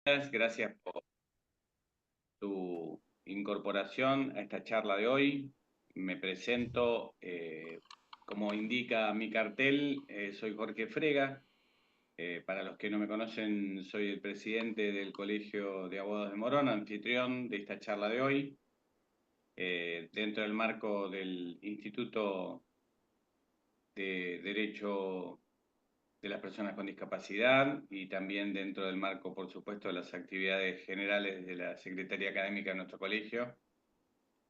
Gracias por tu incorporación a esta charla de hoy. Me presento, como indica mi cartel, soy Jorge Frega. Para los que no me conocen, soy el presidente del Colegio de Abogados de Morón, anfitrión de esta charla de hoy, dentro del marco del Instituto de Derecho de las Personas con Discapacidad y también dentro del marco, por supuesto, de las actividades generales de la Secretaría Académica de nuestro colegio.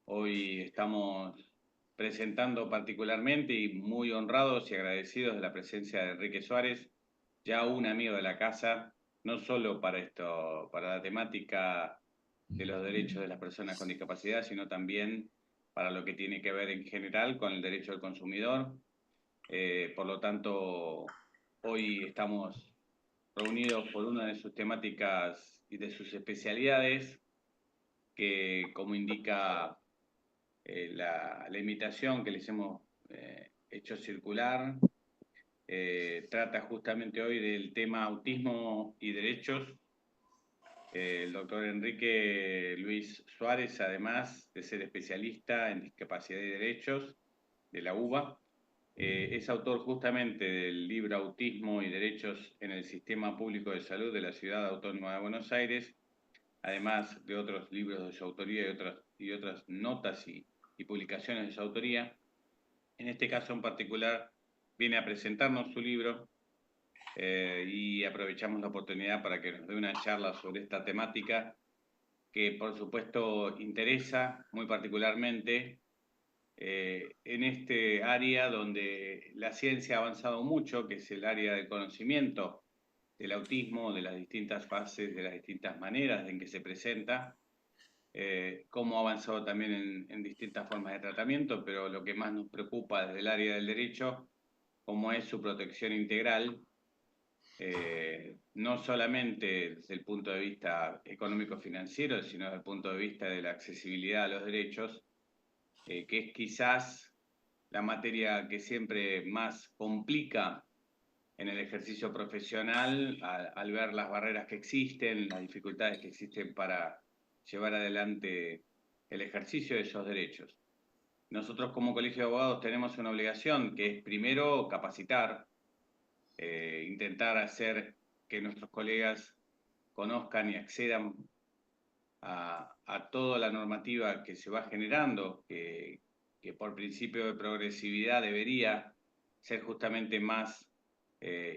Hoy estamos presentando particularmente y muy honrados y agradecidos de la presencia de Enrique Suárez, ya un amigo de la casa, no solo para para la temática de los derechos de las personas con discapacidad, sino también para lo que tiene que ver en general con el derecho del consumidor. Por lo tanto, hoy estamos reunidos por una de sus temáticas y de sus especialidades, que como indica la invitación que les hemos hecho circular, trata justamente hoy del tema autismo y derechos. El doctor Enrique Luis Suárez, además de ser especialista en discapacidad y derechos de la UBA, es autor justamente del libro Autismo y Derechos en el Sistema Público de Salud de la Ciudad Autónoma de Buenos Aires, además de otros libros de su autoría y otras notas y publicaciones de su autoría. En este caso en particular, viene a presentarnos su libro y aprovechamos la oportunidad para que nos dé una charla sobre esta temática que, por supuesto, interesa muy particularmente en este área donde la ciencia ha avanzado mucho, que es el área del conocimiento del autismo, de las distintas fases, de las distintas maneras en que se presenta, cómo ha avanzado también en distintas formas de tratamiento, pero lo que más nos preocupa desde el área del derecho, cómo es su protección integral, no solamente desde el punto de vista económico-financiero, sino desde el punto de vista de la accesibilidad a los derechos, que es quizás la materia que siempre más complica en el ejercicio profesional al ver las barreras que existen, las dificultades que existen para llevar adelante el ejercicio de esos derechos. Nosotros como Colegio de Abogados tenemos una obligación que es primero capacitar, intentar hacer que nuestros colegas conozcan y accedan a toda la normativa que se va generando, que por principio de progresividad debería ser justamente más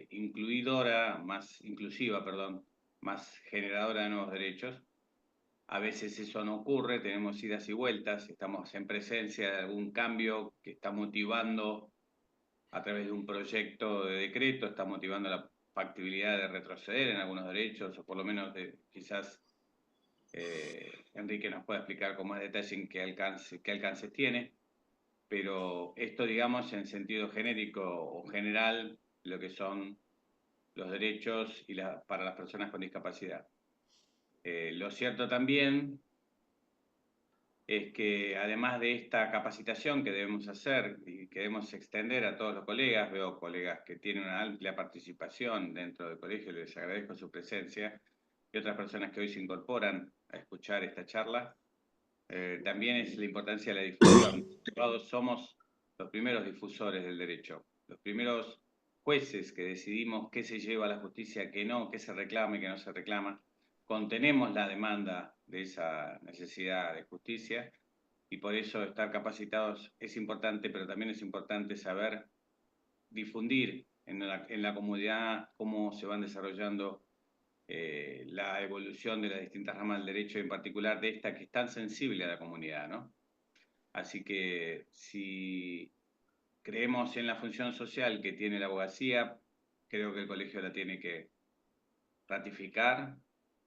incluidora, más inclusiva, perdón, más generadora de nuevos derechos. A veces eso no ocurre, tenemos idas y vueltas, estamos en presencia de algún cambio que está motivando a través de un proyecto de decreto, está motivando la factibilidad de retroceder en algunos derechos, o por lo menos de quizás Enrique nos puede explicar con más detalle en qué alcances tiene, pero esto, digamos, en sentido genérico o general, lo que son los derechos para las personas con discapacidad. Lo cierto también es que además de esta capacitación que debemos hacer y que debemos extender a todos los colegas, veo colegas que tienen una amplia participación dentro del colegio, les agradezco su presencia, y otras personas que hoy se incorporan a escuchar esta charla. También es la importancia de la difusión. Todos somos los primeros difusores del derecho, los primeros jueces que decidimos qué se lleva a la justicia, qué no, qué se reclama y qué no se reclama. Contenemos la demanda de esa necesidad de justicia y por eso estar capacitados es importante, pero también es importante saber difundir en la comunidad cómo se van desarrollando la evolución de las distintas ramas del derecho, en particular de esta que es tan sensible a la comunidad, ¿no? Así que si creemos en la función social que tiene la abogacía, creo que el colegio la tiene que ratificar,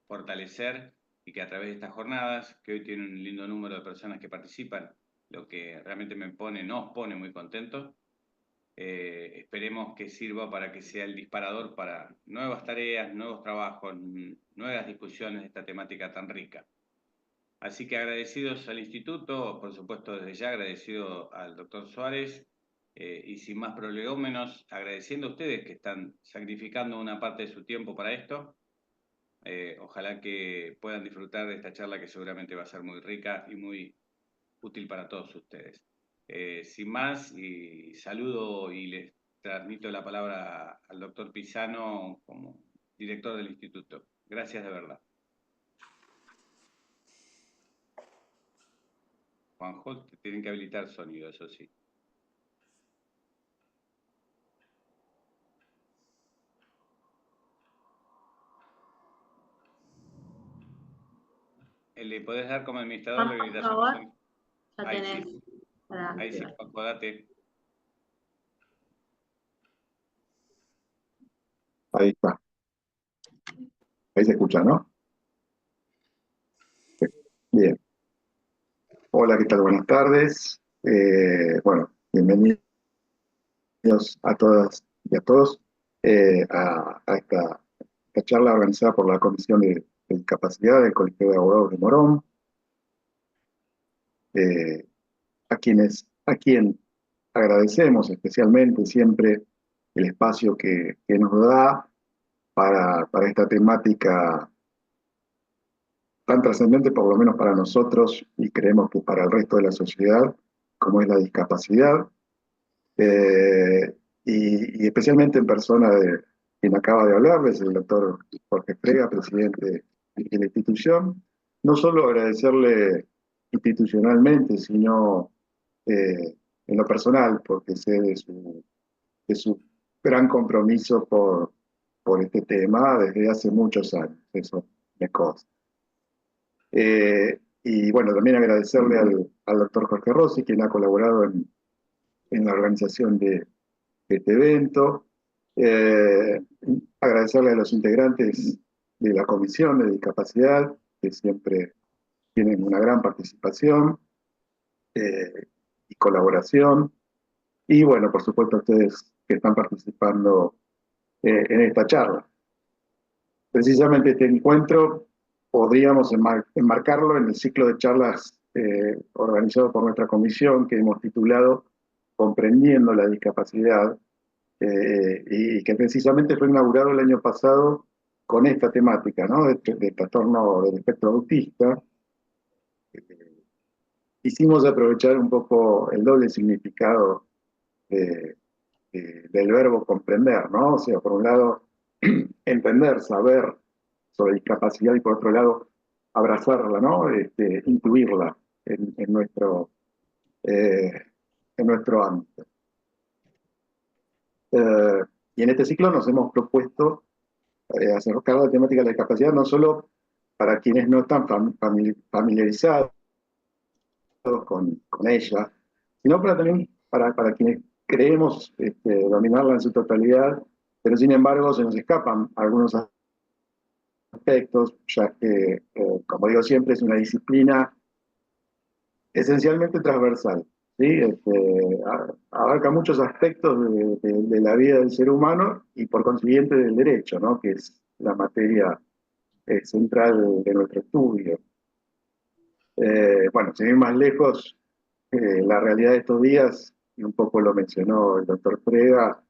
fortalecer y que a través de estas jornadas, que hoy tienen un lindo número de personas que participan, lo que realmente nos pone muy contentos, esperemos que sirva para que sea el disparador para nuevas tareas, nuevos trabajos, nuevas discusiones de esta temática tan rica. Así que agradecidos al instituto, por supuesto desde ya agradecido al doctor Suárez, y sin más prolegómenos, agradeciendo a ustedes que están sacrificando una parte de su tiempo para esto. Ojalá que puedan disfrutar de esta charla que seguramente va a ser muy rica y muy útil para todos ustedes. Sin más, y saludo y les transmito la palabra al doctor Pisano como director del instituto. Gracias de verdad. Juanjo, te tienen que habilitar sonido, eso sí. ¿Le podés dar como administrador la Por habilitación de favor, sonido? ya Ahí tenés sí, para ahí sí, activar. Juanjo, date. Ahí está. Ahí se escucha, ¿no? Bien. Hola, ¿qué tal? Buenas tardes. Bueno, bienvenidos a todas y a todos a esta charla organizada por la Comisión de Discapacidad del Colegio de Abogados de Morón, eh, a quien agradecemos especialmente siempre el espacio que nos da para esta temática tan trascendente, por lo menos para nosotros, y creemos que para el resto de la sociedad, como es la discapacidad, eh, y especialmente en persona de quien acaba de hablarles, el doctor Jorge Frega, presidente de la institución. No solo agradecerle institucionalmente, sino en lo personal, porque sé de su gran compromiso por este tema desde hace muchos años, eso me consta. Y bueno, también agradecerle al doctor Jorge Rossi, quien ha colaborado en la organización de este evento. Eh, Agradecerle a los integrantes de la Comisión de Discapacidad, que siempre tienen una gran participación y colaboración. Y bueno, por supuesto a ustedes que están participando en esta charla. Precisamente este encuentro podríamos enmarcarlo en el ciclo de charlas organizado por nuestra comisión que hemos titulado Comprendiendo la discapacidad y que precisamente fue inaugurado el año pasado con esta temática, ¿no? De trastorno del espectro autista. Quisimos aprovechar un poco el doble significado de, del verbo comprender, ¿no? O sea, por un lado, entender, saber sobre discapacidad y por otro lado, abrazarla, ¿no? Incluirla eh, en nuestro ámbito. Y en este ciclo nos hemos propuesto acercar la temática de la discapacidad no solo para quienes no están familiarizados con ella, sino también para quienes creemos dominarla en su totalidad, pero sin embargo se nos escapan algunos aspectos, ya que, como digo siempre, es una disciplina esencialmente transversal, ¿sí? Abarca muchos aspectos de la vida del ser humano y por consiguiente del derecho, ¿no? Que es la materia central de nuestro estudio. Bueno, sin ir más lejos, la realidad de estos días, y un poco lo mencionó el doctor Frega,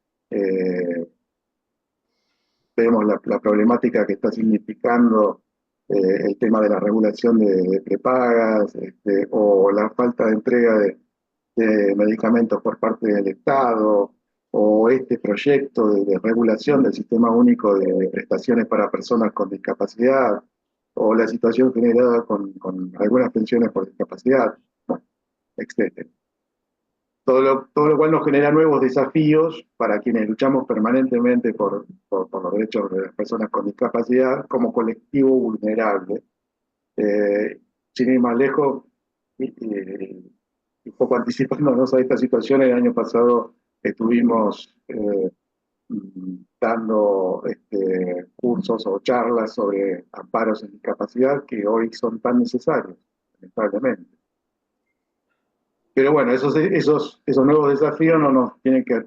vemos la problemática que está significando el tema de la regulación de prepagas o la falta de entrega de medicamentos por parte del Estado o este proyecto de regulación del sistema único de prestaciones para personas con discapacidad o la situación generada con algunas pensiones por discapacidad, bueno, etc. Todo lo cual nos genera nuevos desafíos para quienes luchamos permanentemente por los derechos de las personas con discapacidad como colectivo vulnerable. Sin ir más lejos, un poco anticipándonos a esta situación, el año pasado estuvimos dando cursos o charlas sobre amparos en discapacidad que hoy son tan necesarios, lamentablemente. Pero bueno, esos nuevos desafíos no nos tienen que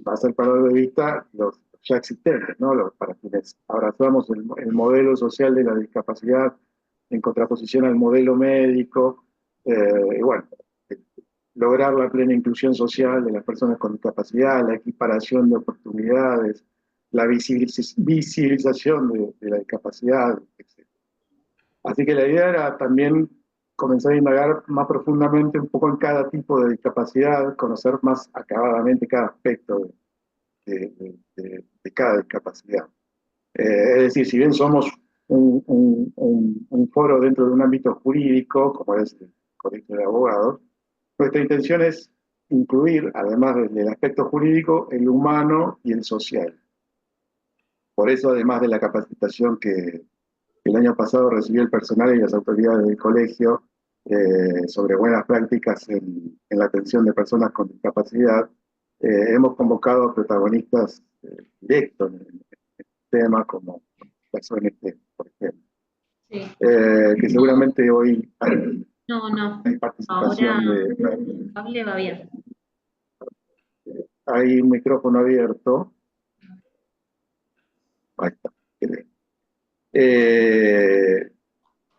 hacer perder de vista los ya existentes, ¿no? Para quienes abrazamos el modelo social de la discapacidad en contraposición al modelo médico, y bueno, eh, lograr la plena inclusión social de las personas con discapacidad, la equiparación de oportunidades, la visibilización de la discapacidad, etc. Así que la idea era también comenzar a indagar más profundamente un poco en cada tipo de discapacidad, conocer más acabadamente cada aspecto de cada discapacidad. Es decir, si bien somos un foro dentro de un ámbito jurídico, como es el Colegio de Abogados, nuestra intención es incluir, además del aspecto jurídico, el humano y el social. Por eso, además de la capacitación que el año pasado recibió el personal y las autoridades del colegio sobre buenas prácticas en la atención de personas con discapacidad, hemos convocado a protagonistas directos en el tema, como pasó en este, por ejemplo. Sí. Que seguramente hoy No. hay participación Ahora de... el cable va bien. Hay un micrófono abierto. Ahí está. Eh,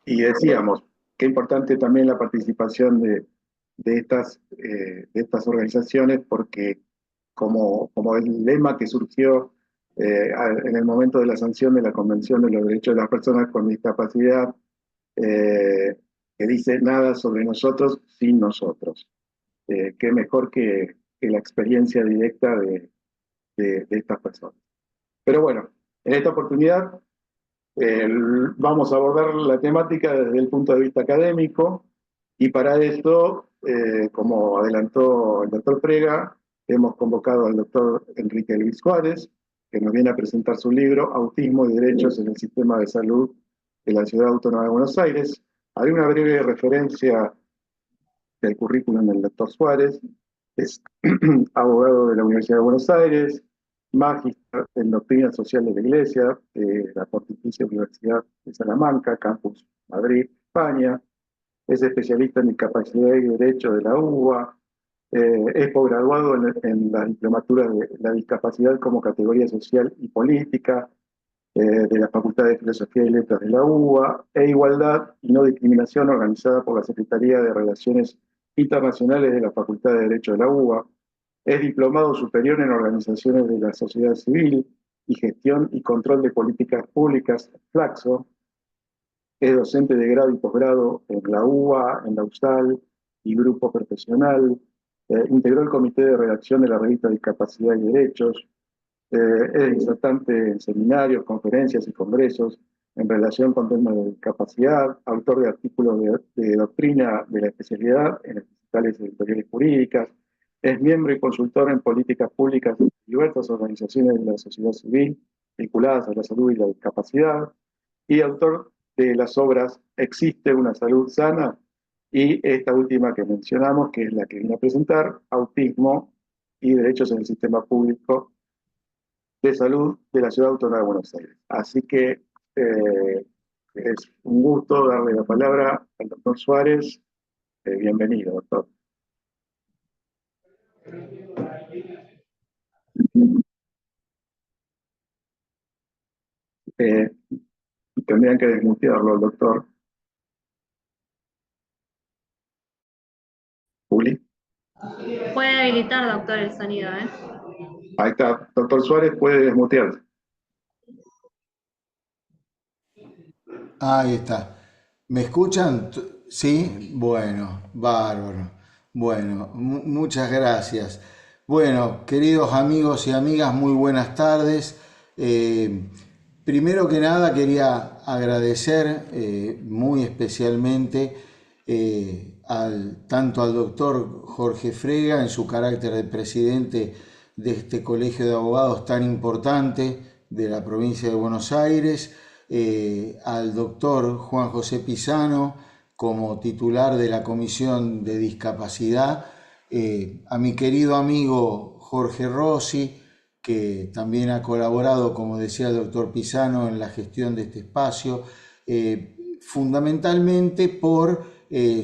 y decíamos, qué importante también la participación de estas organizaciones, porque como el lema que surgió en el momento de la sanción de la Convención de los Derechos de las Personas con Discapacidad, eh, que dice nada sobre nosotros sin nosotros. Qué mejor que la experiencia directa de estas personas. Pero bueno, en esta oportunidad eh, vamos a abordar la temática desde el punto de vista académico y para esto, como adelantó el doctor Frega, hemos convocado al doctor Enrique Luis Juárez, que nos viene a presentar su libro Autismo y Derechos en el Sistema de Salud de la Ciudad Autónoma de Buenos Aires. Haré una breve referencia del currículum del doctor Suárez. Es abogado de la Universidad de Buenos Aires, magíster en Doctrina Social de la Iglesia, de la Pontificia Universidad de Salamanca, Campus Madrid, España. Es especialista en discapacidad y derecho de la UBA. Es posgraduado en la diplomatura de la discapacidad como categoría social y política de la Facultad de Filosofía y Letras de la UBA, e Igualdad y No Discriminación, organizada por la Secretaría de Relaciones Internacionales de la Facultad de Derecho de la UBA. Es diplomado superior en Organizaciones de la Sociedad Civil y Gestión y Control de Políticas Públicas, FLACSO. Es docente de grado y posgrado en la UBA, en la USAL y Grupo Profesional. Integró el Comité de Redacción de la revista Discapacidad y Derechos. Es disertante en seminarios, conferencias y congresos en relación con temas de discapacidad, autor de artículos de doctrina de la especialidad en las principales editoriales jurídicas, es miembro y consultor en políticas públicas de diversas organizaciones de la sociedad civil vinculadas a la salud y la discapacidad, y autor de las obras Existe una salud sana y esta última que mencionamos, que es la que vine a presentar, Autismo y Derechos en el Sistema Público de Salud de la Ciudad Autónoma de Buenos Aires. Así que es un gusto darle la palabra al doctor Suárez. Bienvenido, doctor. Eh, Tendrían que desmutearlo, doctor. Juli. Puede habilitar, doctor, el sonido, ¿eh? Ahí está. Doctor Suárez puede desmutearse. Ahí está. ¿Me escuchan? ¿Sí? Bueno, bárbaro. Bueno, muchas gracias. Bueno, queridos amigos y amigas, muy buenas tardes. Primero que nada quería agradecer muy especialmente tanto al doctor Jorge Frega en su carácter de presidente de este colegio de abogados tan importante de la provincia de Buenos Aires, al doctor Juan José Pisano como titular de la Comisión de Discapacidad, a mi querido amigo Jorge Rossi, que también ha colaborado, como decía el doctor Pisano, en la gestión de este espacio, fundamentalmente por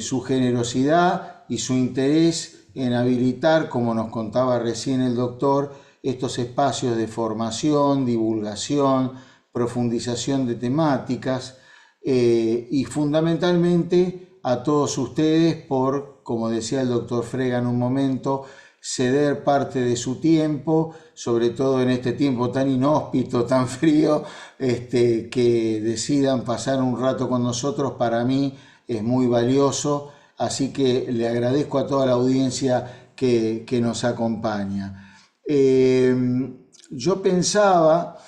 su generosidad y su interés en habilitar, como nos contaba recién el doctor, estos espacios de formación, divulgación, profundización de temáticas y fundamentalmente a todos ustedes por, como decía el doctor Frega en un momento, ceder parte de su tiempo, sobre todo en este tiempo tan inhóspito, tan frío, que decidan pasar un rato con nosotros, para mí es muy valioso, así que le agradezco a toda la audiencia que nos acompaña. Yo pensaba,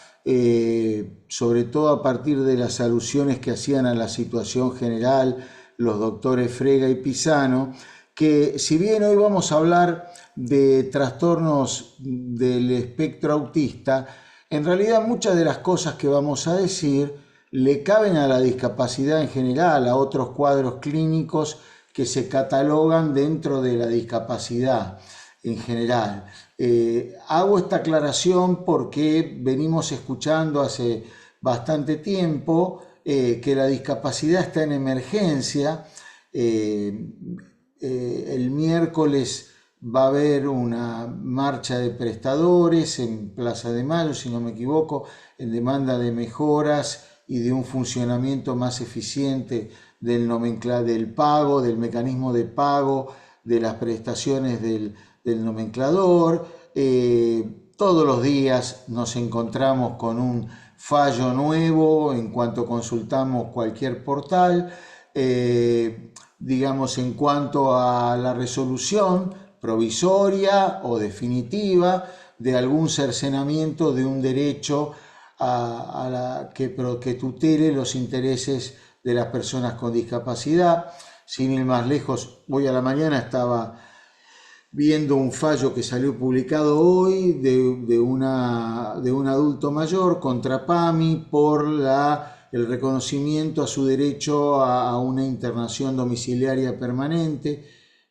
sobre todo a partir de las alusiones que hacían a la situación general los doctores Frega y Pisano, que si bien hoy vamos a hablar de trastornos del espectro autista, en realidad muchas de las cosas que vamos a decir le caben a la discapacidad en general, a otros cuadros clínicos que se catalogan dentro de la discapacidad en general. Hago esta aclaración porque venimos escuchando hace bastante tiempo que la discapacidad está en emergencia. El miércoles va a haber una marcha de prestadores en Plaza de Mayo, si no me equivoco, en demanda de mejoras y de un funcionamiento más eficiente del pago, del mecanismo de pago, de las prestaciones del nomenclador. Todos los días nos encontramos con un fallo nuevo en cuanto consultamos cualquier portal, digamos, en cuanto a la resolución provisoria o definitiva de algún cercenamiento de un derecho que tutele los intereses de las personas con discapacidad. Sin ir más lejos, hoy a la mañana estaba viendo un fallo que salió publicado hoy de un adulto mayor contra PAMI por el reconocimiento a su derecho a una internación domiciliaria permanente.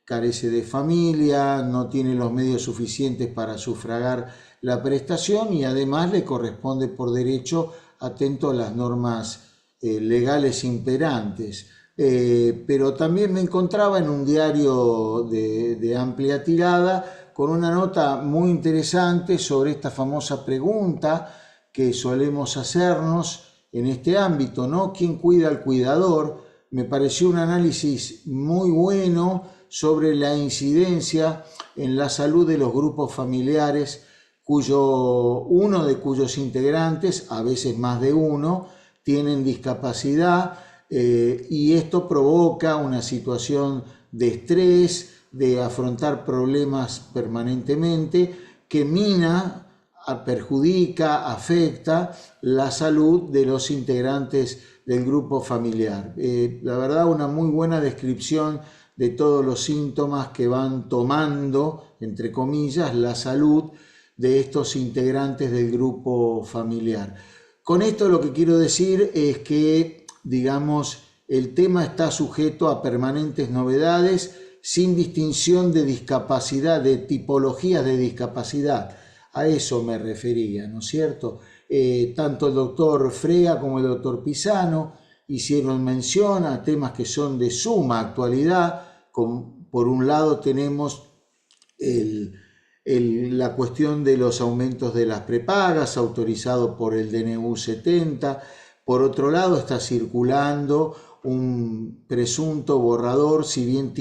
Carece de familia, no tiene los medios suficientes para sufragar la prestación y además le corresponde por derecho, atento a las normas legales imperantes. Pero también me encontraba en un diario de amplia tirada con una nota muy interesante sobre esta famosa pregunta que solemos hacernos en este ámbito, ¿no? ¿Quién cuida al cuidador? Me pareció un análisis muy bueno sobre la incidencia en la salud de los grupos familiares uno de cuyos integrantes, a veces más de uno, tienen discapacidad, y esto provoca una situación de estrés, de afrontar problemas permanentemente, que perjudica, afecta la salud de los integrantes del grupo familiar. La verdad, una muy buena descripción de todos los síntomas que van tomando, entre comillas, la salud de estos integrantes del grupo familiar. Con esto lo que quiero decir es que, digamos, el tema está sujeto a permanentes novedades sin distinción de discapacidad, de tipologías de discapacidad. A eso me refería, ¿no es cierto? Tanto el doctor Frega como el doctor Pisano hicieron mención a temas que son de suma actualidad. Por un lado tenemos la cuestión de los aumentos de las prepagas autorizado por el DNU 70. Por otro lado está circulando un presunto borrador, si bien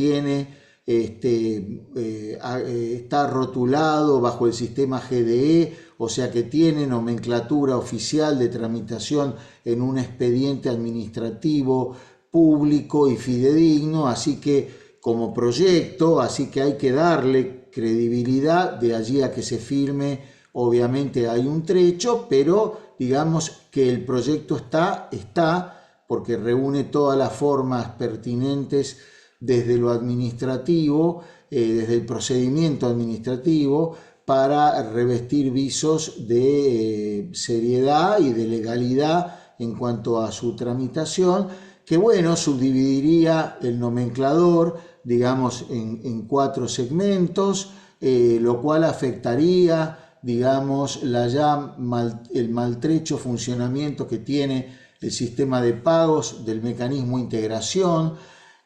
está rotulado bajo el sistema GDE, o sea que tiene nomenclatura oficial de tramitación en un expediente administrativo público y fidedigno, así que como proyecto, así que hay que darle credibilidad. De allí a que se firme, obviamente hay un trecho, pero digamos que el proyecto está porque reúne todas las formas pertinentes desde lo administrativo, desde el procedimiento administrativo, para revestir visos de seriedad y de legalidad en cuanto a su tramitación, que bueno, subdividiría el nomenclador, digamos, en 4 segmentos, lo cual afectaría, digamos, el maltrecho funcionamiento que tiene el sistema de pagos, del mecanismo de integración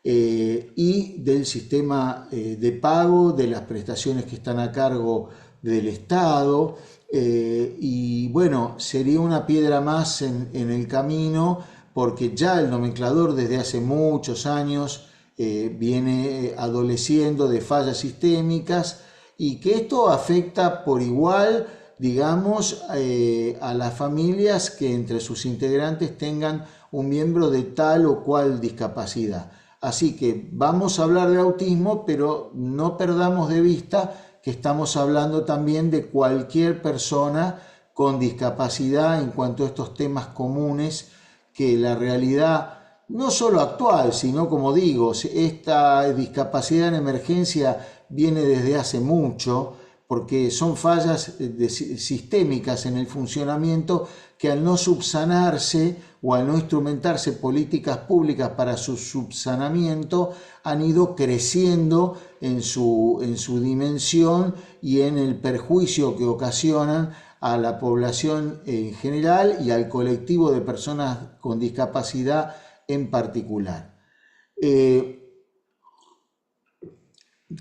y del sistema de pago de las prestaciones que están a cargo del Estado. Y bueno, sería una piedra más en el camino, porque ya el nomenclador desde hace muchos años viene adoleciendo de fallas sistémicas y que esto afecta por igual, digamos, a las familias que entre sus integrantes tengan un miembro de tal o cual discapacidad. Así que vamos a hablar de autismo, pero no perdamos de vista que estamos hablando también de cualquier persona con discapacidad en cuanto a estos temas comunes que la realidad, no solo actual, sino, como digo, esta discapacidad en emergencia viene desde hace mucho, porque son fallas sistémicas en el funcionamiento que, al no subsanarse o al no instrumentarse políticas públicas para su subsanamiento, han ido creciendo en su dimensión y en el perjuicio que ocasionan a la población en general y al colectivo de personas con discapacidad en particular.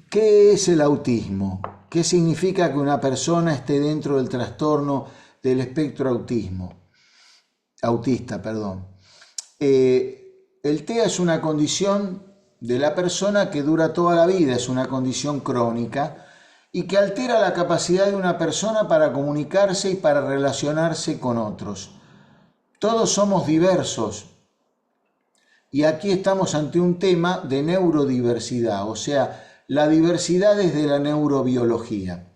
¿Qué es el autismo? ¿Qué significa que una persona esté dentro del trastorno del espectro autista? El TEA es una condición de la persona que dura toda la vida, es una condición crónica y que altera la capacidad de una persona para comunicarse y para relacionarse con otros. Todos somos diversos y aquí estamos ante un tema de neurodiversidad, o sea, la diversidad desde la neurobiología.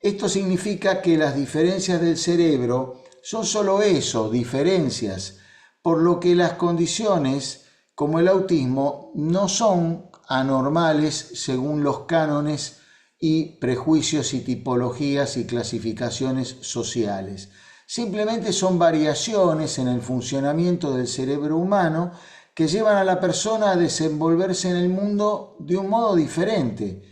Esto significa que las diferencias del cerebro son solo eso, diferencias, por lo que las condiciones como el autismo no son anormales según los cánones y prejuicios y tipologías y clasificaciones sociales. Simplemente son variaciones en el funcionamiento del cerebro humano que llevan a la persona a desenvolverse en el mundo de un modo diferente.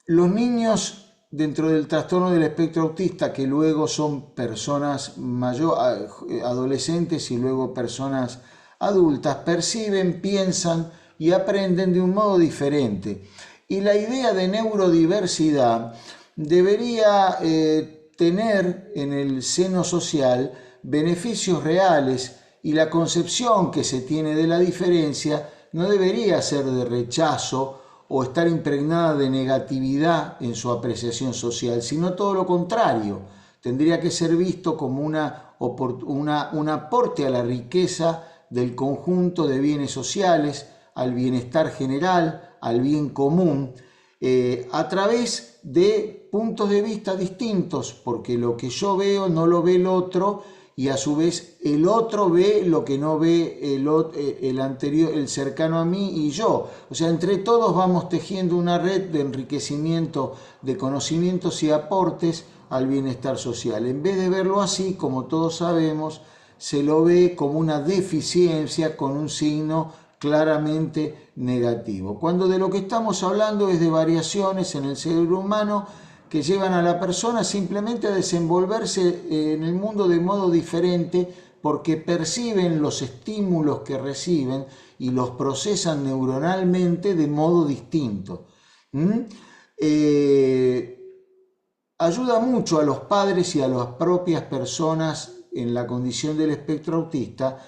Los niños dentro del trastorno del espectro autista, que luego son personas adolescentes y luego personas adultas, perciben, piensan y aprenden de un modo diferente. Y la idea de neurodiversidad debería tener en el seno social beneficios reales, y la concepción que se tiene de la diferencia no debería ser de rechazo o estar impregnada de negatividad en su apreciación social, sino todo lo contrario. Tendría que ser visto como un aporte a la riqueza del conjunto de bienes sociales, al bienestar general, al bien común, a través de puntos de vista distintos, porque lo que yo veo no lo ve el otro, y a su vez el otro ve lo que no ve el anterior, el cercano a mí y yo. O sea, entre todos vamos tejiendo una red de enriquecimiento de conocimientos y aportes al bienestar social. En vez de verlo así, como todos sabemos, se lo ve como una deficiencia con un signo claramente negativo. Cuando de lo que estamos hablando es de variaciones en el cerebro humano que llevan a la persona simplemente a desenvolverse en el mundo de modo diferente, porque perciben los estímulos que reciben y los procesan neuronalmente de modo distinto. Ayuda mucho a los padres y a las propias personas en la condición del espectro autista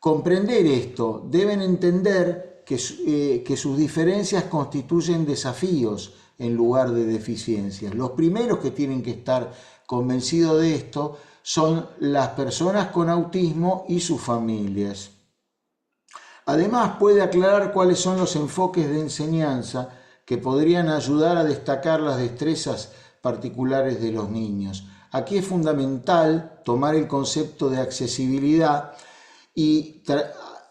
comprender esto. Deben entender que sus diferencias constituyen desafíos en lugar de deficiencias. Los primeros que tienen que estar convencidos de esto son las personas con autismo y sus familias. Además, puede aclarar cuáles son los enfoques de enseñanza que podrían ayudar a destacar las destrezas particulares de los niños. Aquí es fundamental tomar el concepto de accesibilidad y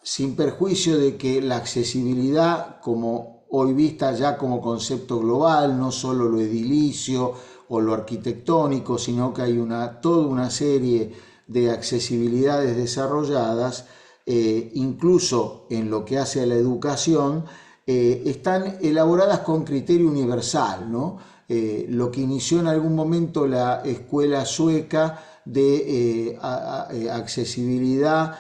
sin perjuicio de que la accesibilidad, como hoy vista ya como concepto global, no solo lo edilicio o lo arquitectónico, sino que hay toda una serie de accesibilidades desarrolladas, incluso en lo que hace a la educación, están elaboradas con criterio universal, ¿no? Lo que inició en algún momento la escuela sueca de accesibilidad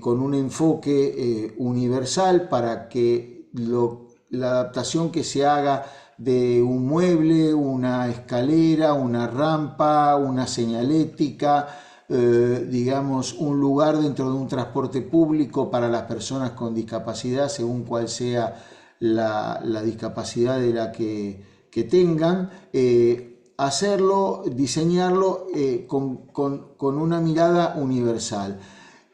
con un enfoque universal para que la adaptación que se haga de un mueble, una escalera, una rampa, una señalética, digamos, un lugar dentro de un transporte público para las personas con discapacidad, según cuál sea la discapacidad de la que que tengan, hacerlo, diseñarlo con una mirada universal.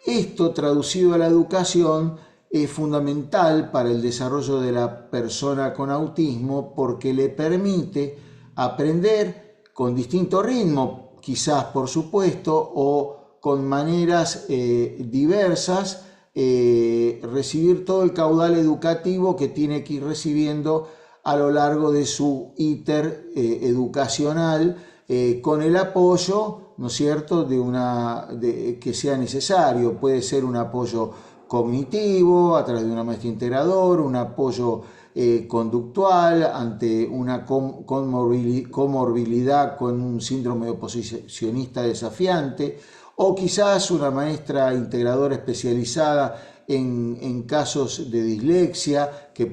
Esto, traducido a la educación, es fundamental para el desarrollo de la persona con autismo porque le permite aprender con distinto ritmo, quizás por supuesto, o con maneras diversas, recibir todo el caudal educativo que tiene que ir recibiendo a lo largo de su íter educacional, con el apoyo, ¿no es cierto?, que sea necesario. Puede ser un apoyo cognitivo a través de una maestría integrador, un apoyo conductual ante una comorbilidad con un síndrome oposicionista desafiante, o quizás una maestra integradora especializada en casos de dislexia, que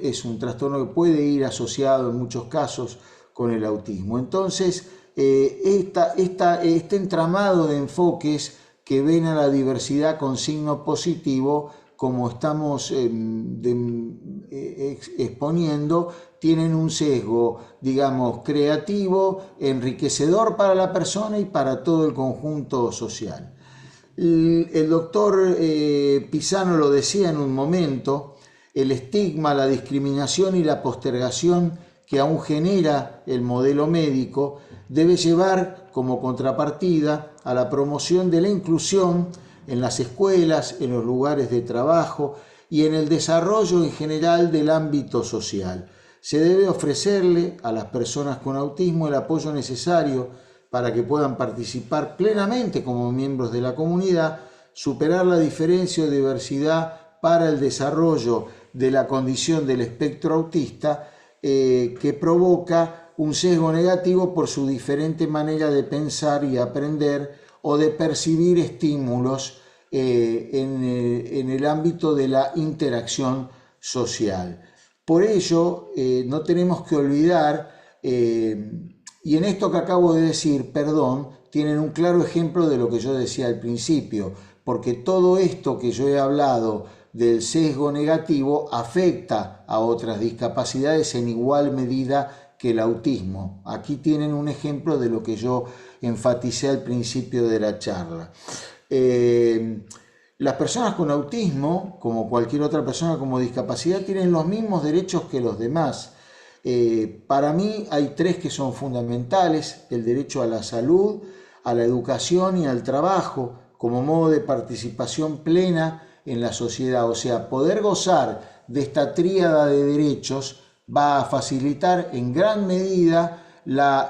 es un trastorno que puede ir asociado en muchos casos con el autismo. Entonces, este entramado de enfoques que ven a la diversidad con signo positivo, como estamos exponiendo, tienen un sesgo, digamos, creativo, enriquecedor para la persona y para todo el conjunto social. El doctor Pisano lo decía en un momento: el estigma, la discriminación y la postergación que aún genera el modelo médico debe llevar como contrapartida a la promoción de la inclusión en las escuelas, en los lugares de trabajo y en el desarrollo en general del ámbito social. Se debe ofrecerle a las personas con autismo el apoyo necesario para que puedan participar plenamente como miembros de la comunidad, superar la diferencia o diversidad para el desarrollo de la condición del espectro autista, que provoca un sesgo negativo por su diferente manera de pensar y aprender o de percibir estímulos en el ámbito de la interacción social. Por ello, no tenemos que olvidar, y en esto que acabo de decir, tienen un claro ejemplo de lo que yo decía al principio, porque todo esto que yo he hablado del sesgo negativo afecta a otras discapacidades en igual medida que el autismo. Aquí tienen un ejemplo de lo que yo enfaticé al principio de la charla. Las personas con autismo, como cualquier otra persona con discapacidad, tienen los mismos derechos que los demás. Para mí hay tres que son fundamentales: el derecho a la salud, a la educación y al trabajo, como modo de participación plena en la sociedad. O sea, poder gozar de esta tríada de derechos va a facilitar en gran medida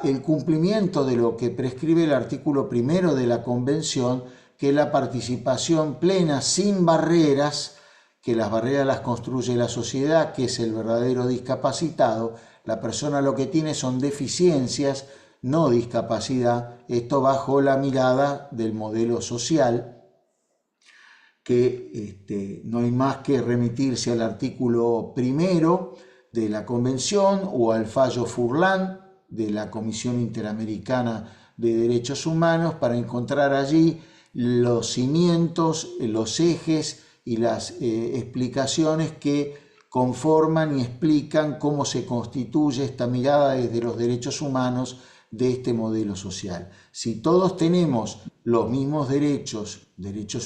el cumplimiento de lo que prescribe el artículo 1 de la Convención, que es la participación plena sin barreras, que las barreras las construye la sociedad, que es el verdadero discapacitado. La persona lo que tiene son deficiencias, no discapacidad. Esto bajo la mirada del modelo social, que no hay más que remitirse al artículo 1 de la Convención o al fallo Furlan de la Comisión Interamericana de Derechos Humanos para encontrar allí los cimientos, los ejes y las explicaciones que conforman y explican cómo se constituye esta mirada desde los derechos humanos de este modelo social. Si todos tenemos los mismos derechos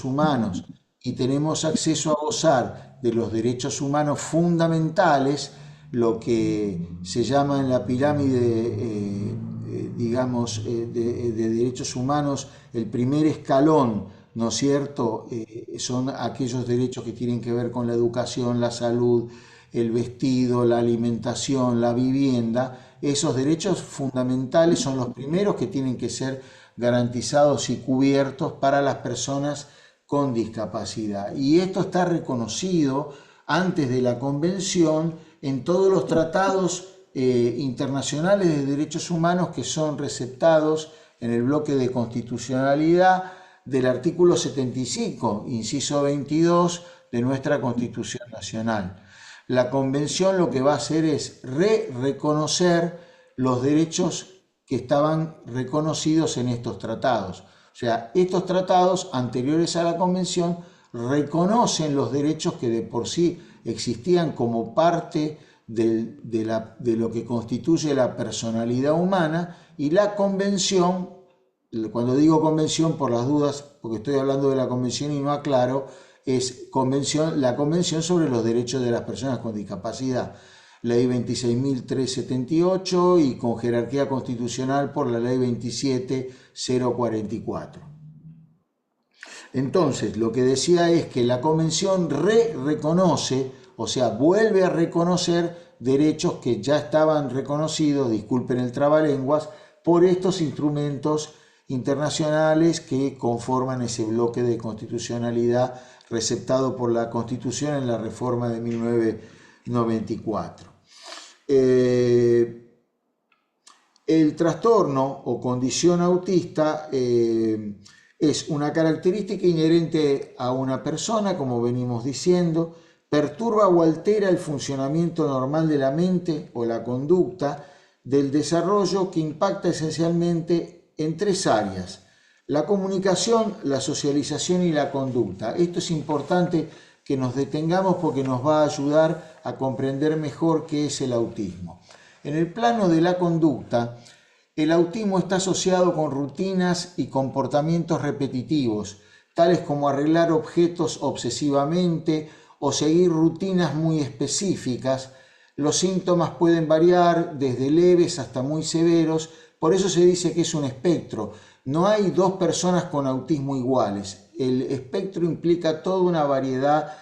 humanos, y tenemos acceso a gozar de los derechos humanos fundamentales, lo que se llama en la pirámide, de derechos humanos, el primer escalón, ¿no es cierto? Son aquellos derechos que tienen que ver con la educación, la salud, el vestido, la alimentación, la vivienda. Esos derechos fundamentales son los primeros que tienen que ser garantizados y cubiertos para las personas con discapacidad. Y esto está reconocido antes de la Convención en todos los tratados internacionales de derechos humanos que son receptados en el bloque de constitucionalidad del artículo 75, inciso 22 de nuestra Constitución Nacional. La Convención lo que va a hacer es reconocer los derechos que estaban reconocidos en estos tratados. O sea, estos tratados anteriores a la Convención reconocen los derechos que de por sí existían como parte de lo que constituye la personalidad humana, y la convención, cuando digo convención por las dudas, porque estoy hablando de la convención y no aclaro, es la Convención sobre los Derechos de las Personas con Discapacidad, Ley 26.378, y con jerarquía constitucional por la Ley 27.044. Entonces, lo que decía es que la Convención reconoce, o sea, vuelve a reconocer derechos que ya estaban reconocidos, disculpen el trabalenguas, por estos instrumentos internacionales que conforman ese bloque de constitucionalidad receptado por la Constitución en la reforma de 1994. El trastorno o condición autista es una característica inherente a una persona, como venimos diciendo, perturba o altera el funcionamiento normal de la mente o la conducta del desarrollo, que impacta esencialmente en tres áreas: la comunicación, la socialización y la conducta. Esto es importante que nos detengamos porque nos va a ayudar a comprender mejor qué es el autismo. En el plano de la conducta, el autismo está asociado con rutinas y comportamientos repetitivos, tales como arreglar objetos obsesivamente o seguir rutinas muy específicas. Los síntomas pueden variar desde leves hasta muy severos, por eso se dice que es un espectro. No hay dos personas con autismo iguales. El espectro implica toda una variedad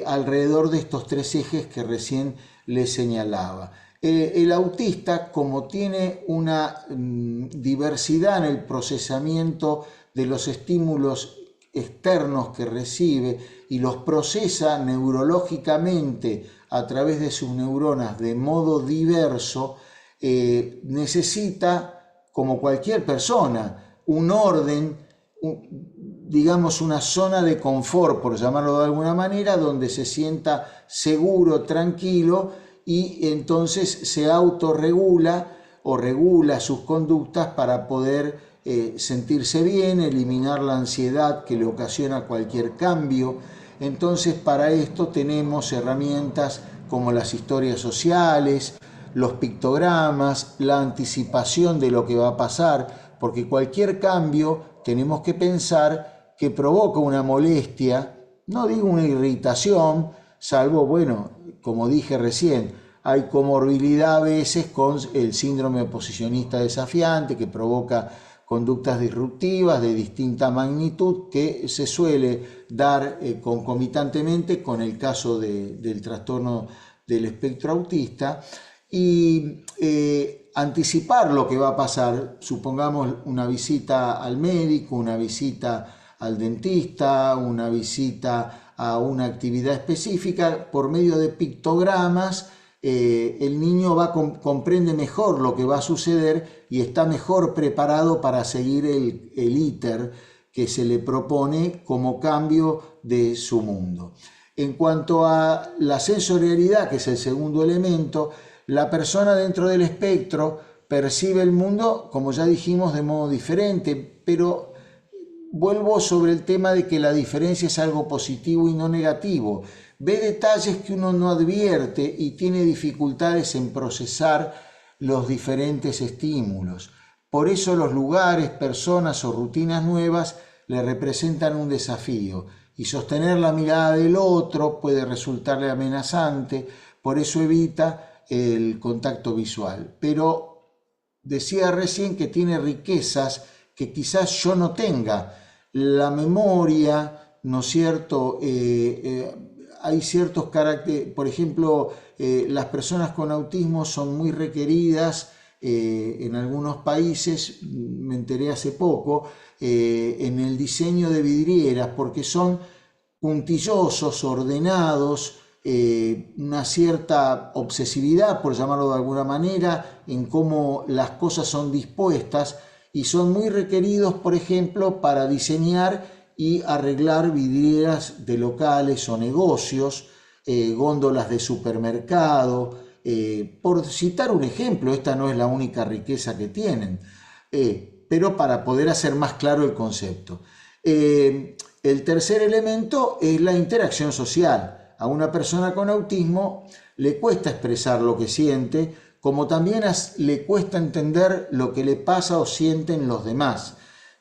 alrededor de estos tres ejes que recién les señalaba. El autista, como tiene una diversidad en el procesamiento de los estímulos externos que recibe y los procesa neurológicamente a través de sus neuronas de modo diverso, necesita, como cualquier persona, un orden, digamos una zona de confort, por llamarlo de alguna manera, donde se sienta seguro, tranquilo, y entonces se autorregula o regula sus conductas para poder sentirse bien, eliminar la ansiedad que le ocasiona cualquier cambio. Entonces, para esto tenemos herramientas como las historias sociales, los pictogramas, la anticipación de lo que va a pasar, porque cualquier cambio tenemos que pensar que provoca una molestia, no digo una irritación, salvo, bueno, como dije recién, hay comorbilidad a veces con el síndrome oposicionista desafiante, que provoca conductas disruptivas de distinta magnitud, que se suele dar concomitantemente con el caso del trastorno del espectro autista, y anticipar lo que va a pasar. Supongamos una visita al médico, una visita al dentista, una visita a una actividad específica, por medio de pictogramas, el niño comprende mejor lo que va a suceder y está mejor preparado para seguir el íter que se le propone como cambio de su mundo. En cuanto a la sensorialidad, que es el segundo elemento, la persona dentro del espectro percibe el mundo, como ya dijimos, de modo diferente, pero vuelvo sobre el tema de que la diferencia es algo positivo y no negativo. Ve detalles que uno no advierte y tiene dificultades en procesar los diferentes estímulos. Por eso los lugares, personas o rutinas nuevas le representan un desafío, y sostener la mirada del otro puede resultarle amenazante, por eso evita el contacto visual. Pero decía recién que tiene riquezas que quizás yo no tenga. La memoria, ¿no es cierto? Hay ciertos caracteres, por ejemplo, las personas con autismo son muy requeridas en algunos países, me enteré hace poco, en el diseño de vidrieras, porque son puntillosos, ordenados, una cierta obsesividad, por llamarlo de alguna manera, en cómo las cosas son dispuestas, y son muy requeridos, por ejemplo, para diseñar y arreglar vidrieras de locales o negocios, góndolas de supermercado, por citar un ejemplo. Esta no es la única riqueza que tienen, pero para poder hacer más claro el concepto. El tercer elemento es la interacción social. A una persona con autismo le cuesta expresar lo que siente, como también le cuesta entender lo que le pasa o sienten los demás.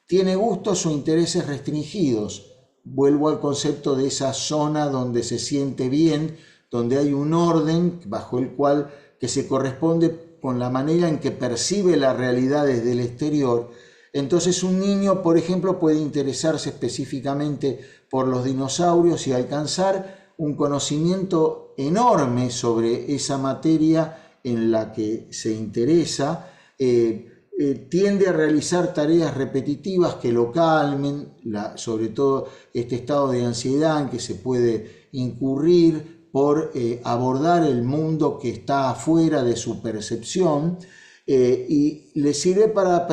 Tiene gustos o intereses restringidos. Vuelvo al concepto de esa zona donde se siente bien, donde hay un orden bajo el cual que se corresponde con la manera en que percibe la realidad desde el exterior. Entonces un niño, por ejemplo, puede interesarse específicamente por los dinosaurios y alcanzar un conocimiento enorme sobre esa materia en la que se interesa. Tiende a realizar tareas repetitivas que lo calmen, sobre todo este estado de ansiedad en que se puede incurrir por abordar el mundo que está afuera de su percepción, y le sirve para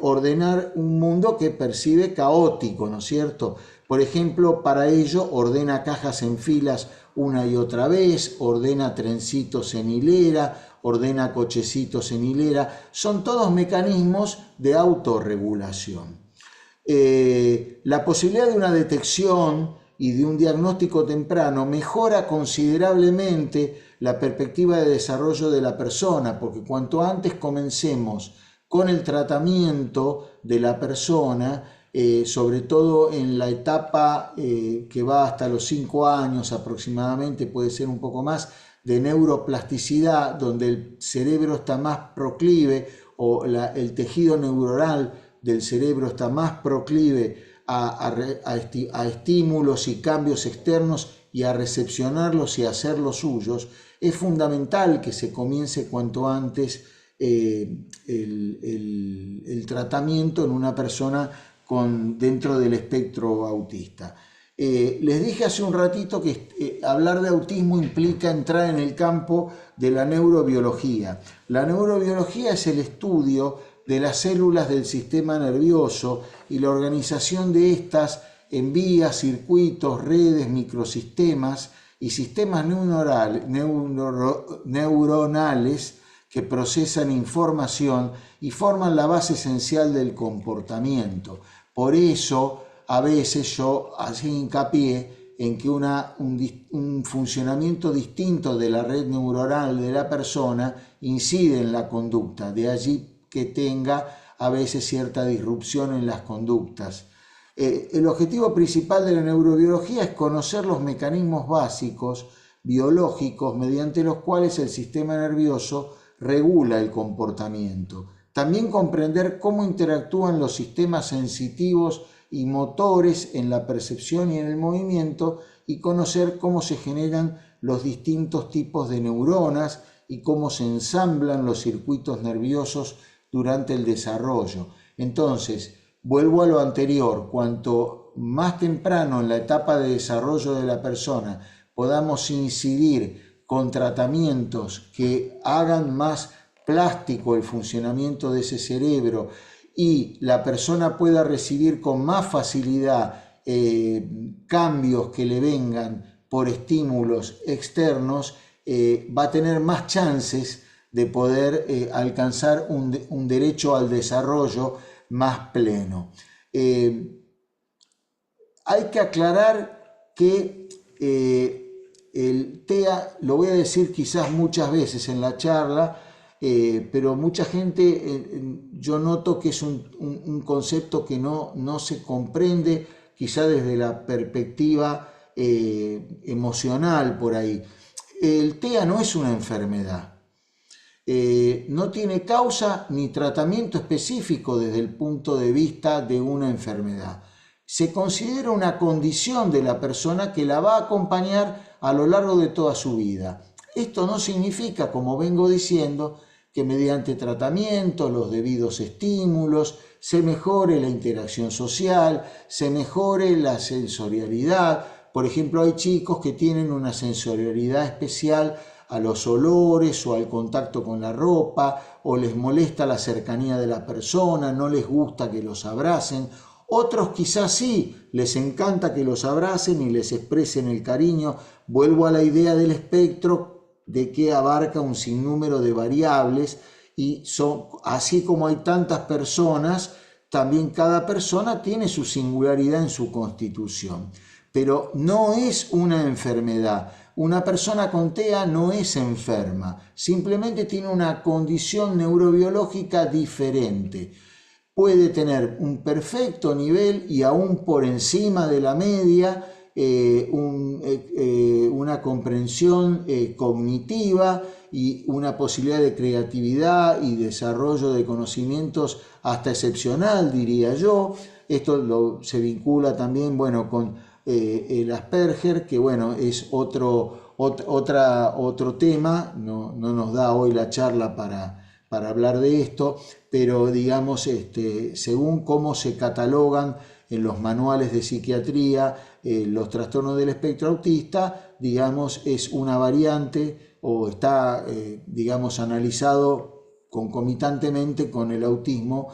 ordenar un mundo que percibe caótico, ¿no es cierto? Por ejemplo, para ello ordena cajas en filas una y otra vez, ordena trencitos en hilera, ordena cochecitos en hilera. Son todos mecanismos de autorregulación. La posibilidad de una detección y de un diagnóstico temprano mejora considerablemente la perspectiva de desarrollo de la persona, porque cuanto antes comencemos con el tratamiento de la persona, sobre todo en la etapa que va hasta los 5 años aproximadamente, puede ser un poco más, de neuroplasticidad, donde el cerebro está más proclive, o el tejido neuronal del cerebro está más proclive a estímulos y cambios externos y a recepcionarlos y a hacerlos suyos. Es fundamental que se comience cuanto antes el tratamiento en una persona dentro del espectro autista. Les dije hace un ratito que hablar de autismo implica entrar en el campo de la neurobiología. La neurobiología es el estudio de las células del sistema nervioso y la organización de estas en vías, circuitos, redes, microsistemas y sistemas neuronales que procesan información y forman la base esencial del comportamiento. Por eso, a veces yo hacía hincapié en que un funcionamiento distinto de la red neuronal de la persona incide en la conducta, de allí que tenga a veces cierta disrupción en las conductas. El objetivo principal de la neurobiología es conocer los mecanismos básicos biológicos mediante los cuales el sistema nervioso regula el comportamiento. También comprender cómo interactúan los sistemas sensitivos y motores en la percepción y en el movimiento, y conocer cómo se generan los distintos tipos de neuronas y cómo se ensamblan los circuitos nerviosos durante el desarrollo. Entonces, vuelvo a lo anterior, cuanto más temprano en la etapa de desarrollo de la persona podamos incidir con tratamientos que hagan más plástico el funcionamiento de ese cerebro y la persona pueda recibir con más facilidad cambios que le vengan por estímulos externos, va a tener más chances de poder alcanzar un derecho al desarrollo más pleno. Hay que aclarar que el TEA, lo voy a decir quizás muchas veces en la charla, pero mucha gente, yo noto que es un concepto que no se comprende quizá desde la perspectiva emocional por ahí. El TEA no es una enfermedad. No tiene causa ni tratamiento específico desde el punto de vista de una enfermedad. Se considera una condición de la persona que la va a acompañar a lo largo de toda su vida. Esto no significa, como vengo diciendo, que mediante tratamiento, los debidos estímulos, se mejore la interacción social, se mejore la sensorialidad. Por ejemplo, hay chicos que tienen una sensorialidad especial a los olores o al contacto con la ropa, o les molesta la cercanía de la persona, no les gusta que los abracen. Otros quizás sí, les encanta que los abracen y les expresen el cariño. Vuelvo a la idea del espectro, de que abarca un sinnúmero de variables, y así como hay tantas personas, también cada persona tiene su singularidad en su constitución. pero no es una enfermedad. Una persona con TEA no es enferma, simplemente tiene una condición neurobiológica diferente. Puede tener un perfecto nivel y aún por encima de la media, una comprensión cognitiva y una posibilidad de creatividad y desarrollo de conocimientos hasta excepcional, diría yo. Esto se vincula también, bueno, con el Asperger, que bueno, es otro tema, no nos da hoy la charla para hablar de esto, pero digamos, según cómo se catalogan en los manuales de psiquiatría los trastornos del espectro autista, digamos, es una variante o está, digamos, analizado concomitantemente con el autismo,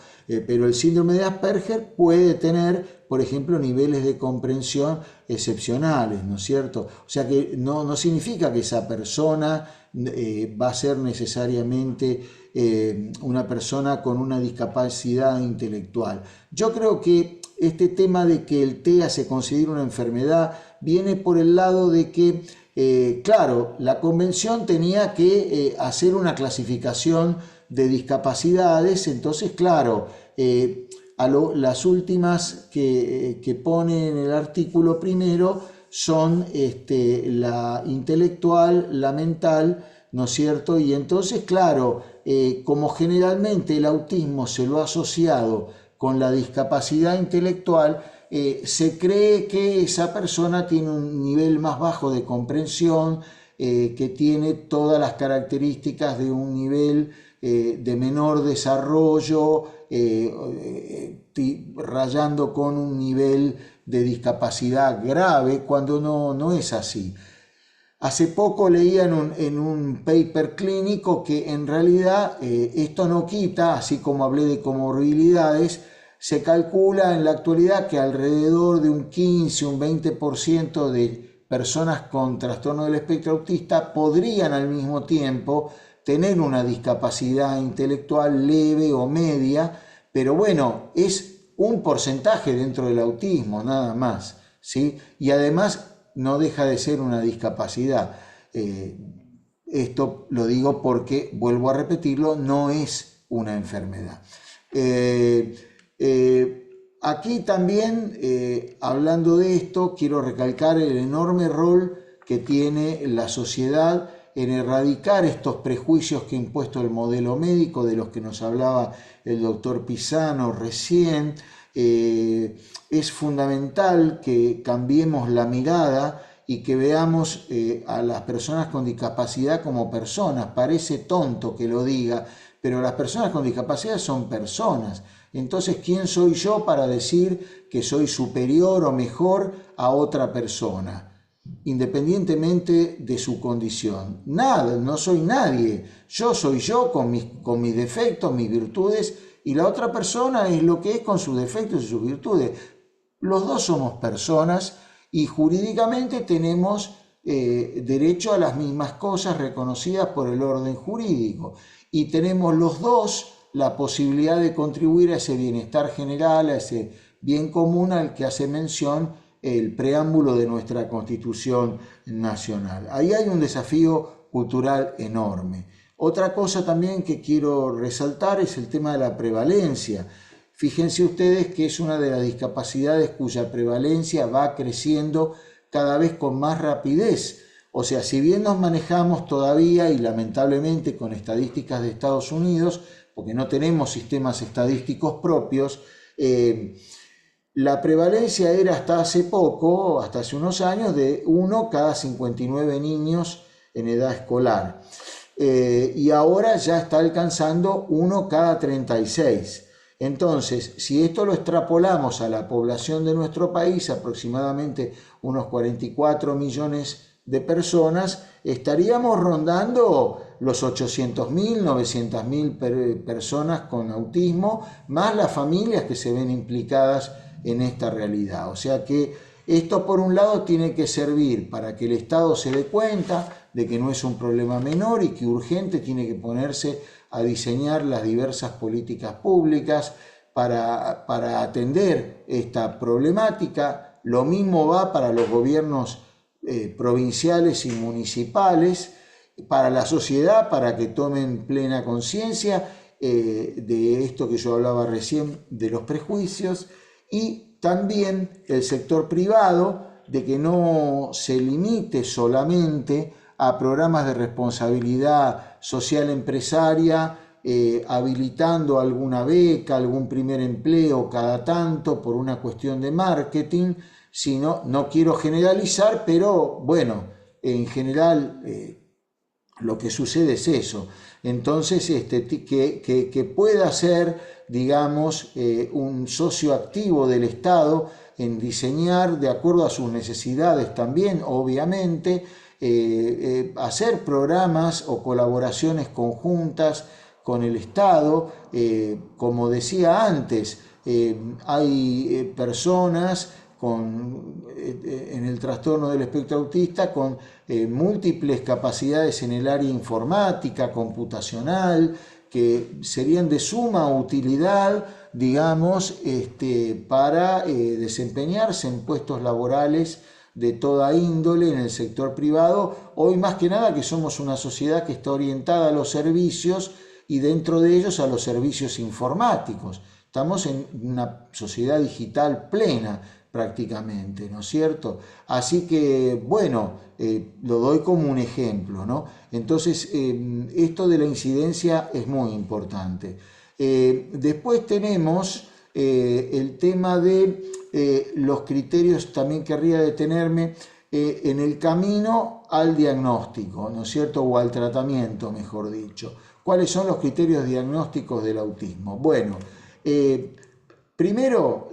pero el síndrome de Asperger puede tener, por ejemplo, niveles de comprensión excepcionales, ¿no es cierto? O sea que no significa que esa persona va a ser necesariamente una persona con una discapacidad intelectual. Yo creo que este tema de que el TEA se considera una enfermedad viene por el lado de que, claro, la convención tenía que hacer una clasificación de discapacidades, entonces, claro, las últimas que pone en el artículo primero son la intelectual, la mental, ¿no es cierto? Y entonces, claro, como generalmente el autismo se lo ha asociado con la discapacidad intelectual, se cree que esa persona tiene un nivel más bajo de comprensión, que tiene todas las características de un nivel de menor desarrollo, rayando con un nivel de discapacidad grave, cuando no es así. Hace poco leía en un paper clínico que en realidad esto no quita, así como hablé de comorbilidades, se calcula en la actualidad que alrededor de un 15, un 20% de personas con trastorno del espectro autista podrían al mismo tiempo tener una discapacidad intelectual leve o media, pero bueno, es un porcentaje dentro del autismo, nada más, ¿sí? Y además no deja de ser una discapacidad. Esto lo digo porque, vuelvo a repetirlo, no es una enfermedad. Aquí también, hablando de esto, quiero recalcar el enorme rol que tiene la sociedad en erradicar estos prejuicios que ha impuesto el modelo médico, de los que nos hablaba el doctor Pisano recién. Es fundamental que cambiemos la mirada y que veamos a las personas con discapacidad como personas. Parece tonto que lo diga, pero las personas con discapacidad son personas. Entonces, ¿quién soy yo para decir que soy superior o mejor a otra persona, independientemente de su condición? Nada, no soy nadie. Yo soy yo con mis defectos, mis virtudes, y la otra persona es lo que es con sus defectos y sus virtudes. Los dos somos personas y jurídicamente tenemos derecho a las mismas cosas reconocidas por el orden jurídico, y tenemos los dos la posibilidad de contribuir a ese bienestar general, a ese bien común al que hace mención el preámbulo de nuestra Constitución Nacional. Ahí hay un desafío cultural enorme. Otra cosa también que quiero resaltar es el tema de la prevalencia. Fíjense ustedes que es una de las discapacidades cuya prevalencia va creciendo cada vez con más rapidez. O sea, si bien nos manejamos todavía y lamentablemente con estadísticas de Estados Unidos, porque no tenemos sistemas estadísticos propios, la prevalencia era hasta hace poco, hasta hace unos años, de 1 cada 59 niños en edad escolar. Y ahora ya está alcanzando 1 cada 36. Entonces, si esto lo extrapolamos a la población de nuestro país, aproximadamente unos 44 millones de personas, estaríamos rondando los 800.000, 900.000 personas con autismo, más las familias que se ven implicadas en esta realidad. O sea que esto, por un lado, tiene que servir para que el Estado se dé cuenta de que no es un problema menor y que urgente tiene que ponerse a diseñar las diversas políticas públicas para atender esta problemática. Lo mismo va para los gobiernos provinciales y municipales, para la sociedad, para que tomen plena conciencia de esto que yo hablaba recién, de los prejuicios, y también el sector privado, de que no se limite solamente a programas de responsabilidad social empresaria, habilitando alguna beca, algún primer empleo cada tanto por una cuestión de marketing, sino, no quiero generalizar, pero bueno, en general lo que sucede es eso. Entonces, que pueda ser, digamos, un socio activo del Estado en diseñar de acuerdo a sus necesidades también, obviamente, hacer programas o colaboraciones conjuntas con el Estado. Como decía antes, hay personas en el trastorno del espectro autista con múltiples capacidades en el área informática, computacional, que serían de suma utilidad, digamos, para desempeñarse en puestos laborales de toda índole en el sector privado. Hoy más que nada que somos una sociedad que está orientada a los servicios y dentro de ellos a los servicios informáticos. Estamos en una sociedad digital plena prácticamente, ¿no es cierto? Así que, bueno, lo doy como un ejemplo, ¿no? Entonces, esto de la incidencia es muy importante. Después tenemos el tema de los criterios, también querría detenerme en el camino al diagnóstico, ¿no es cierto? O al tratamiento, mejor dicho. ¿Cuáles son los criterios diagnósticos del autismo? Bueno, primero,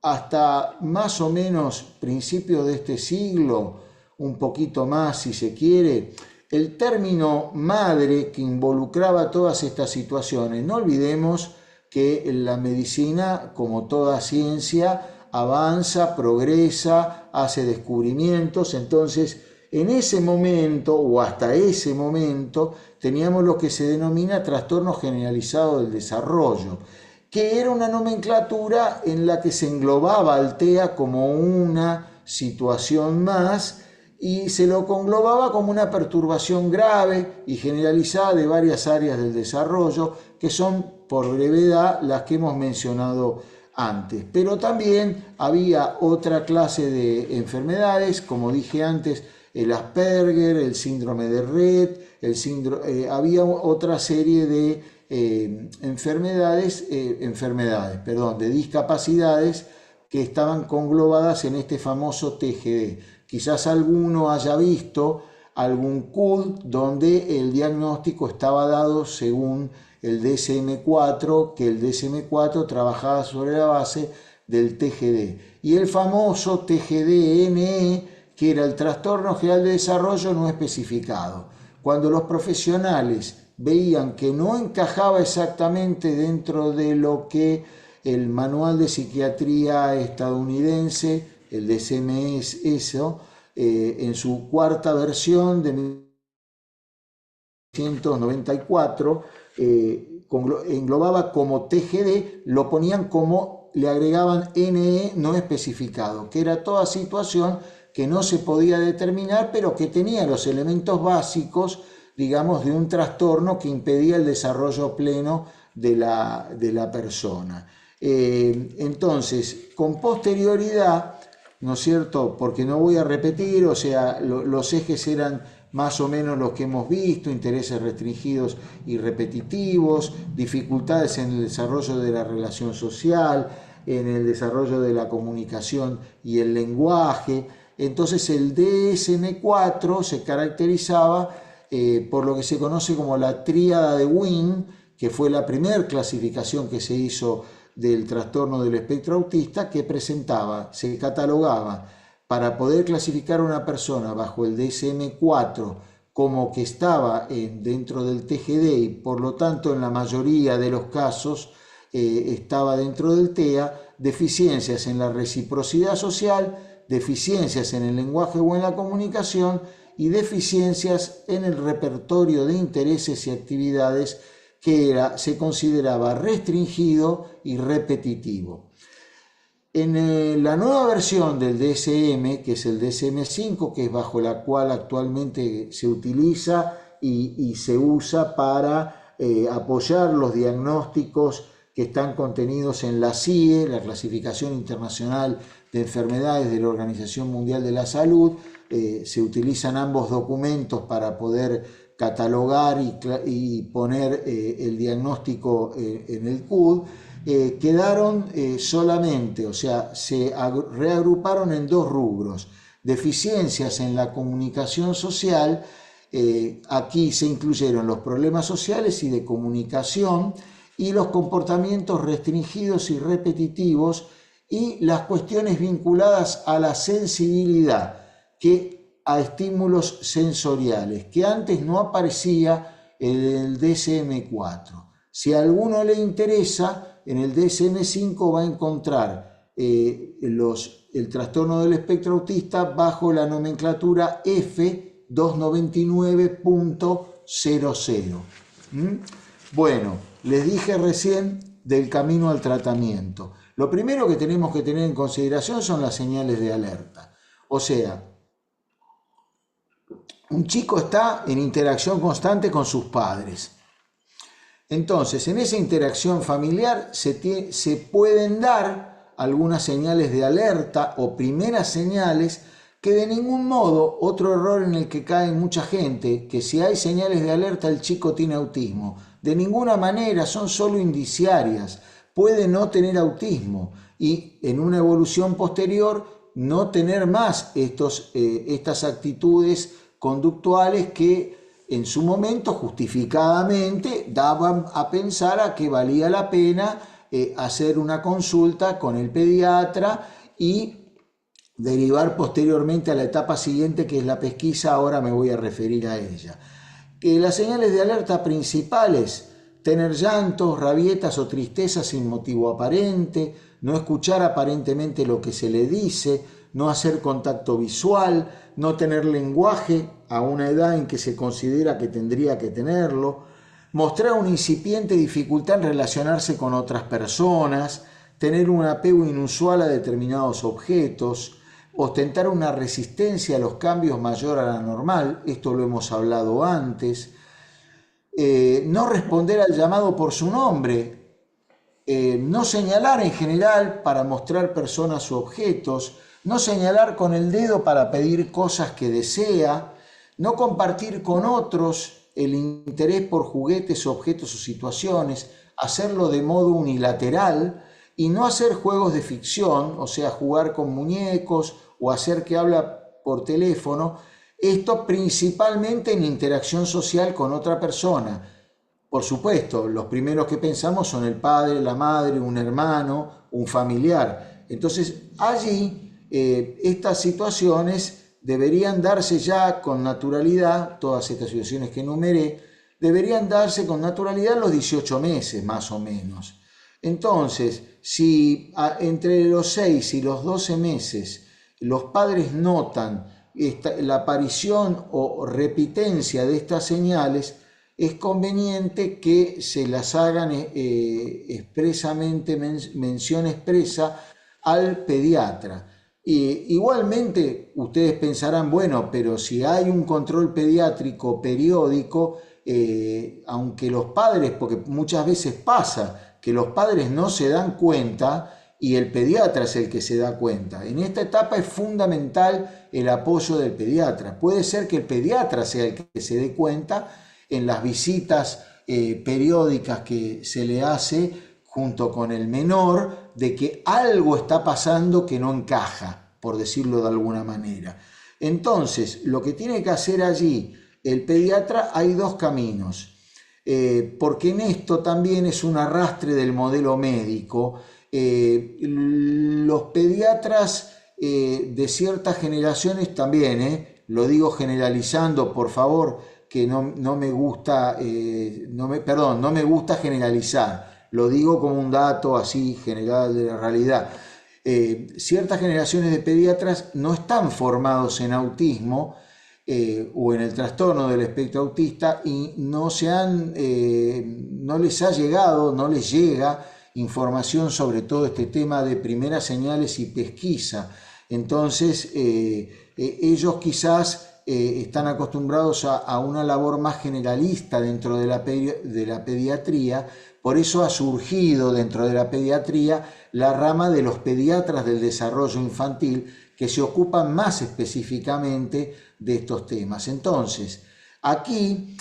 hasta más o menos principios de este siglo, un poquito más si se quiere, el término madre que involucraba todas estas situaciones. No olvidemos que la medicina, como toda ciencia, avanza, progresa, hace descubrimientos. Entonces, en ese momento o hasta ese momento teníamos lo que se denomina trastorno generalizado del desarrollo, que era una nomenclatura en la que se englobaba al TEA como una situación más y se lo conglobaba como una perturbación grave y generalizada de varias áreas del desarrollo, que son, por brevedad, las que hemos mencionado antes. Pero también había otra clase de enfermedades, como dije antes, el Asperger, el síndrome de Rett, había otra serie de de discapacidades que estaban conglobadas en este famoso TGD. Quizás alguno haya visto algún CUD donde el diagnóstico estaba dado según el DSM-4, que el DSM-4 trabajaba sobre la base del TGD. Y el famoso TGD-NE, que era el trastorno general de desarrollo no especificado. Cuando los profesionales veían que no encajaba exactamente dentro de lo que el manual de psiquiatría estadounidense, el DSM es eso, en su cuarta versión de 1994, englobaba como TGD, lo ponían como, le agregaban NE no especificado, que era toda situación que no se podía determinar, pero que tenía los elementos básicos, digamos, de un trastorno que impedía el desarrollo pleno de la persona. Entonces, con posterioridad, ¿no es cierto? Porque no voy a repetir, o sea, los ejes eran más o menos los que hemos visto: intereses restringidos y repetitivos, dificultades en el desarrollo de la relación social, en el desarrollo de la comunicación y el lenguaje. Entonces el DSM-4 se caracterizaba por lo que se conoce como la tríada de Wien, que fue la primera clasificación que se hizo del trastorno del espectro autista, que se catalogaba para poder clasificar a una persona bajo el DSM-4 como que estaba dentro del TGD y por lo tanto en la mayoría de los casos estaba dentro del TEA: deficiencias en la reciprocidad social, deficiencias en el lenguaje o en la comunicación y deficiencias en el repertorio de intereses y actividades que se consideraba restringido y repetitivo. la nueva versión del DSM, que es el DSM-5, que es bajo la cual actualmente se utiliza y se usa para apoyar los diagnósticos que están contenidos en la CIE, la Clasificación Internacional de Enfermedades de la Organización Mundial de la Salud. Se utilizan ambos documentos para poder catalogar y poner el diagnóstico en el CUD. Quedaron solamente, o sea, se reagruparon en dos rubros: deficiencias en la comunicación social. Aquí se incluyeron los problemas sociales y de comunicación, y los comportamientos restringidos y repetitivos, y las cuestiones vinculadas a la sensibilidad, a estímulos sensoriales, que antes no aparecía en el DSM-4. Si a alguno le interesa, en el DSM-5 va a encontrar el trastorno del espectro autista bajo la nomenclatura F299.00. Bueno, les dije recién del camino al tratamiento. Lo primero que tenemos que tener en consideración son las señales de alerta. O sea, un chico está en interacción constante con sus padres. Entonces, en esa interacción familiar se pueden dar algunas señales de alerta o primeras señales que de ningún modo, otro error en el que cae mucha gente, que si hay señales de alerta el chico tiene autismo. De ninguna manera, son solo indiciarias. Puede no tener autismo y en una evolución posterior no tener más estas actitudes conductuales que en su momento justificadamente daban a pensar a que valía la pena hacer una consulta con el pediatra y derivar posteriormente a la etapa siguiente, que es la pesquisa. Ahora me voy a referir a ella. Las señales de alerta principales: tener llantos, rabietas o tristezas sin motivo aparente, no escuchar aparentemente lo que se le dice, no hacer contacto visual, no tener lenguaje a una edad en que se considera que tendría que tenerlo, mostrar una incipiente dificultad en relacionarse con otras personas, tener un apego inusual a determinados objetos, ostentar una resistencia a los cambios mayor a la normal, esto lo hemos hablado antes, no responder al llamado por su nombre, no señalar en general para mostrar personas u objetos, no señalar con el dedo para pedir cosas que desea, no compartir con otros el interés por juguetes, objetos o situaciones, hacerlo de modo unilateral, y no hacer juegos de ficción, o sea, jugar con muñecos o hacer que habla por teléfono. Esto principalmente en interacción social con otra persona. Por supuesto, los primeros que pensamos son el padre, la madre, un hermano, un familiar. Entonces, allí estas situaciones deberían darse ya con naturalidad. Todas estas situaciones que enumeré deberían darse con naturalidad en los 18 meses, más o menos. Entonces, si entre los 6 y los 12 meses los padres notan la aparición o repitencia de estas señales, es conveniente que se las hagan expresamente, mención expresa al pediatra. Igualmente, ustedes pensarán, bueno, pero si hay un control pediátrico periódico, aunque los padres, porque muchas veces pasa que los padres no se dan cuenta y el pediatra es el que se da cuenta. En esta etapa es fundamental el apoyo del pediatra. Puede ser que el pediatra sea el que se dé cuenta en las visitas periódicas que se le hace junto con el menor de que algo está pasando que no encaja, por decirlo de alguna manera. Entonces, lo que tiene que hacer allí el pediatra, hay dos caminos, porque en esto también es un arrastre del modelo médico. Los pediatras de ciertas generaciones también, lo digo generalizando, por favor, que no me gusta generalizar. Lo digo como un dato así general de la realidad. Ciertas generaciones de pediatras no están formados en autismo o en el trastorno del espectro autista y no les llega información sobre todo este tema de primeras señales y pesquisa. Entonces, ellos quizás están acostumbrados a una labor más generalista dentro de la pediatría. Por eso ha surgido dentro de la pediatría la rama de los pediatras del desarrollo infantil, que se ocupan más específicamente de estos temas. Entonces, aquí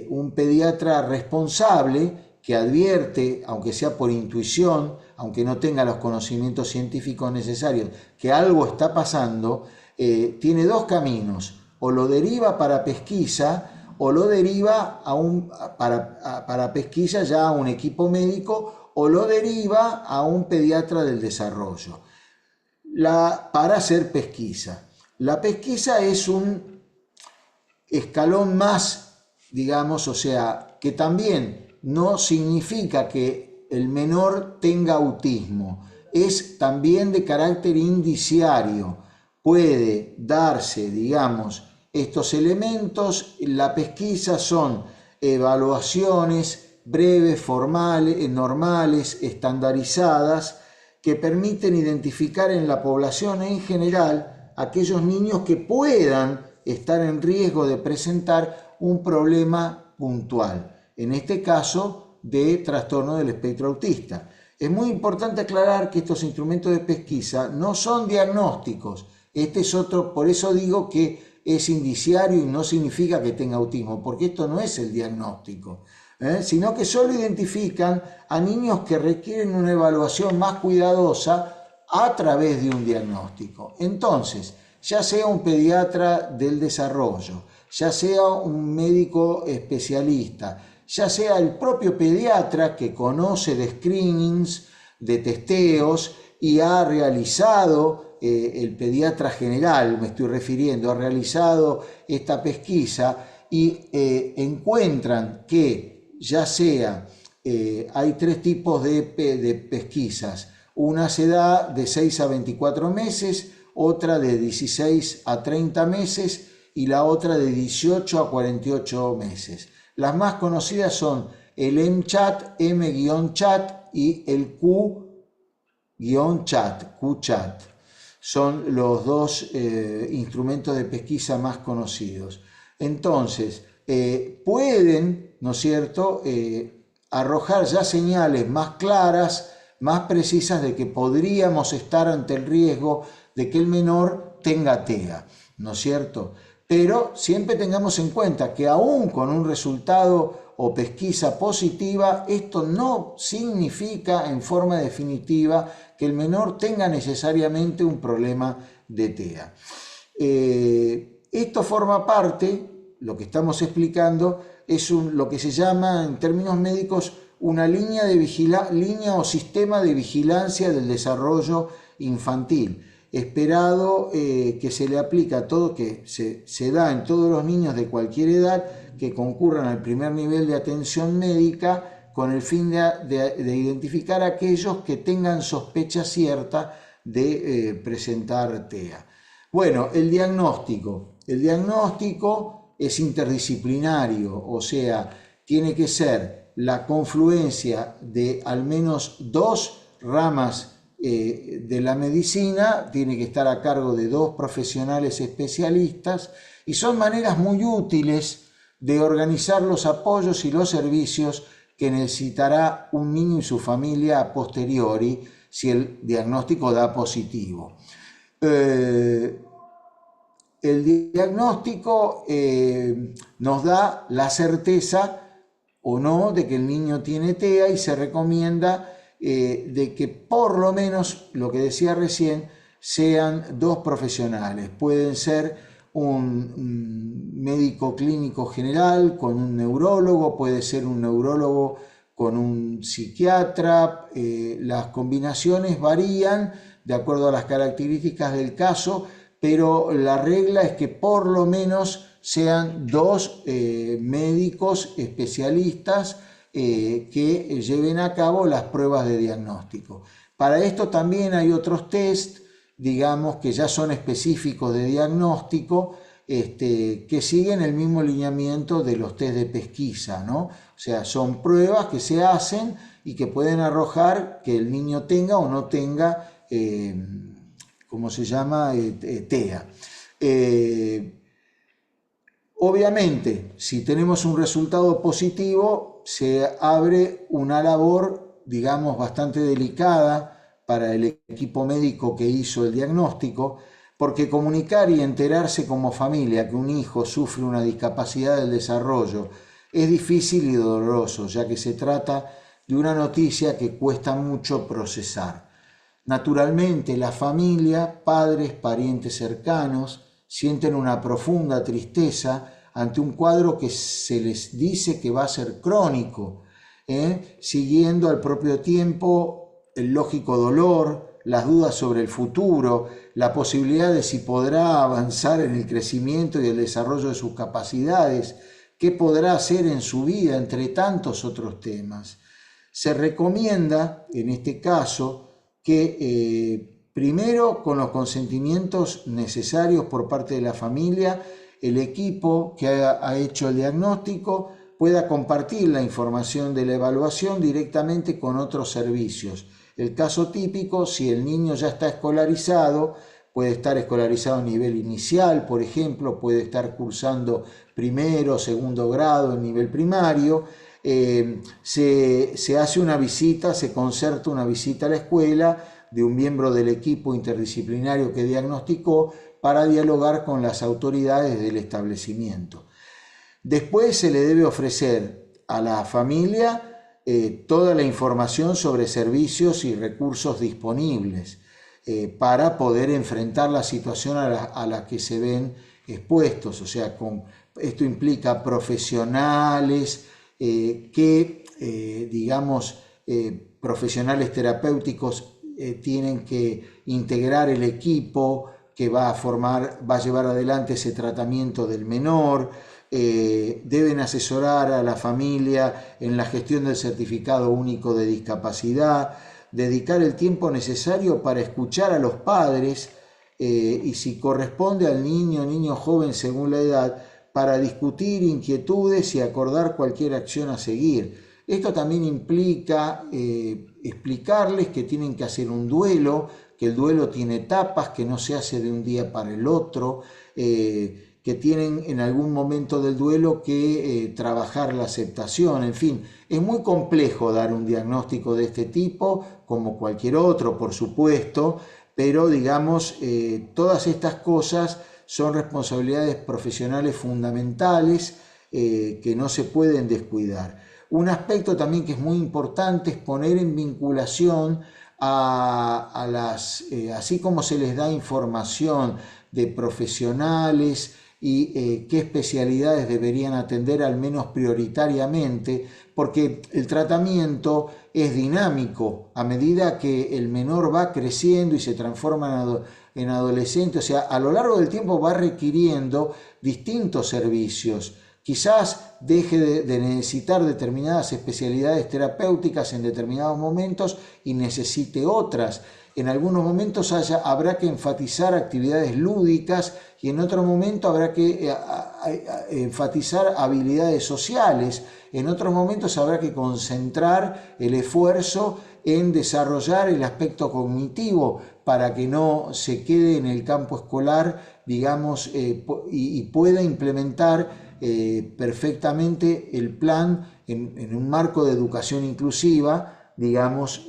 un pediatra responsable que advierte, aunque sea por intuición, aunque no tenga los conocimientos científicos necesarios, que algo está pasando, tiene dos caminos: o lo deriva para pesquisa, o lo deriva para pesquisa ya a un equipo médico, o lo deriva a un pediatra del desarrollo para hacer pesquisa. La pesquisa es un escalón más, digamos, o sea, que también no significa que el menor tenga autismo, es también de carácter indiciario. Puede darse, digamos, estos elementos. La pesquisa son evaluaciones breves, formales, normales, estandarizadas, que permiten identificar en la población en general aquellos niños que puedan estar en riesgo de presentar un problema puntual, en este caso de trastorno del espectro autista. Es muy importante aclarar que estos instrumentos de pesquisa no son diagnósticos. Este es otro, por eso digo que es indiciario y no significa que tenga autismo, porque esto no es el diagnóstico, sino que solo identifican a niños que requieren una evaluación más cuidadosa a través de un diagnóstico. Entonces, ya sea un pediatra del desarrollo, ya sea un médico especialista, ya sea el propio pediatra que conoce de screenings, de testeos y ha realizado, el pediatra general me estoy refiriendo, ha realizado esta pesquisa y encuentran que ya sea, hay tres tipos de pesquisas. Una se da de 6 a 24 meses, otra de 16 a 30 meses y la otra de 18 a 48 meses. Las más conocidas son el MChat, M-Chat y el Q-Chat, QChat. Son los dos instrumentos de pesquisa más conocidos. Entonces, pueden, ¿no es cierto?, arrojar ya señales más claras, más precisas de que podríamos estar ante el riesgo de que el menor tenga TEA, ¿no es cierto? Pero siempre tengamos en cuenta que aún con un resultado o pesquisa positiva, esto no significa en forma definitiva que el menor tenga necesariamente un problema de TEA. Esto forma parte, lo que estamos explicando, es lo que se llama en términos médicos una línea o sistema de vigilancia del desarrollo infantil, esperado que se le aplica a todo, que se da en todos los niños de cualquier edad que concurran al primer nivel de atención médica con el fin de identificar a aquellos que tengan sospecha cierta de presentar TEA. Bueno, el diagnóstico es interdisciplinario, o sea, tiene que ser la confluencia de al menos dos ramas de la medicina, tiene que estar a cargo de dos profesionales especialistas y son maneras muy útiles de organizar los apoyos y los servicios que necesitará un niño y su familia a posteriori si el diagnóstico da positivo. El diagnóstico nos da la certeza o no de que el niño tiene TEA y se recomienda de que por lo menos, lo que decía recién, sean dos profesionales. Pueden ser un médico clínico general con un neurólogo, puede ser un neurólogo con un psiquiatra. Las combinaciones varían de acuerdo a las características del caso, pero la regla es que por lo menos sean dos médicos especialistas que lleven a cabo las pruebas de diagnóstico. Para esto también hay otros test, digamos, que ya son específicos de diagnóstico que siguen el mismo lineamiento de los test de pesquisa, ¿no? O sea, son pruebas que se hacen y que pueden arrojar que el niño tenga o no tenga, ¿cómo se llama? TEA. Obviamente, si tenemos un resultado positivo, se abre una labor, digamos, bastante delicada para el equipo médico que hizo el diagnóstico, porque comunicar y enterarse como familia que un hijo sufre una discapacidad del desarrollo es difícil y doloroso, ya que se trata de una noticia que cuesta mucho procesar. Naturalmente, la familia, padres, parientes cercanos, sienten una profunda tristeza ante un cuadro que se les dice que va a ser crónico, siguiendo al propio tiempo el lógico dolor, las dudas sobre el futuro, la posibilidad de si podrá avanzar en el crecimiento y el desarrollo de sus capacidades, qué podrá hacer en su vida, entre tantos otros temas. Se recomienda, en este caso, que primero, con los consentimientos necesarios por parte de la familia, el equipo que ha hecho el diagnóstico pueda compartir la información de la evaluación directamente con otros servicios. El caso típico, si el niño ya está escolarizado, puede estar escolarizado a nivel inicial, por ejemplo, puede estar cursando primero o segundo grado en nivel primario, se hace una visita, se concerta una visita a la escuela de un miembro del equipo interdisciplinario que diagnosticó para dialogar con las autoridades del establecimiento. Después se le debe ofrecer a la familia toda la información sobre servicios y recursos disponibles para poder enfrentar la situación a la que se ven expuestos. O sea, esto implica profesionales profesionales terapéuticos tienen que integrar el equipo que va a llevar adelante ese tratamiento del menor, deben asesorar a la familia en la gestión del certificado único de discapacidad, dedicar el tiempo necesario para escuchar a los padres y si corresponde al niño joven según la edad, para discutir inquietudes y acordar cualquier acción a seguir. Esto también implica explicarles que tienen que hacer un duelo, que el duelo tiene etapas, que no se hace de un día para el otro, que tienen en algún momento del duelo que trabajar la aceptación. En fin, es muy complejo dar un diagnóstico de este tipo, como cualquier otro, por supuesto, pero digamos, todas estas cosas son responsabilidades profesionales fundamentales que no se pueden descuidar. Un aspecto también que es muy importante es poner en vinculación así como se les da información de profesionales y qué especialidades deberían atender al menos prioritariamente, porque el tratamiento es dinámico a medida que el menor va creciendo y se transforma en adolescente, o sea, a lo largo del tiempo va requiriendo distintos servicios. Quizás deje de necesitar determinadas especialidades terapéuticas en determinados momentos y necesite otras. En algunos momentos habrá que enfatizar actividades lúdicas y en otro momento habrá que enfatizar habilidades sociales. En otros momentos habrá que concentrar el esfuerzo en desarrollar el aspecto cognitivo para que no se quede en el campo escolar, digamos, y pueda implementar perfectamente el plan en un marco de educación inclusiva, digamos,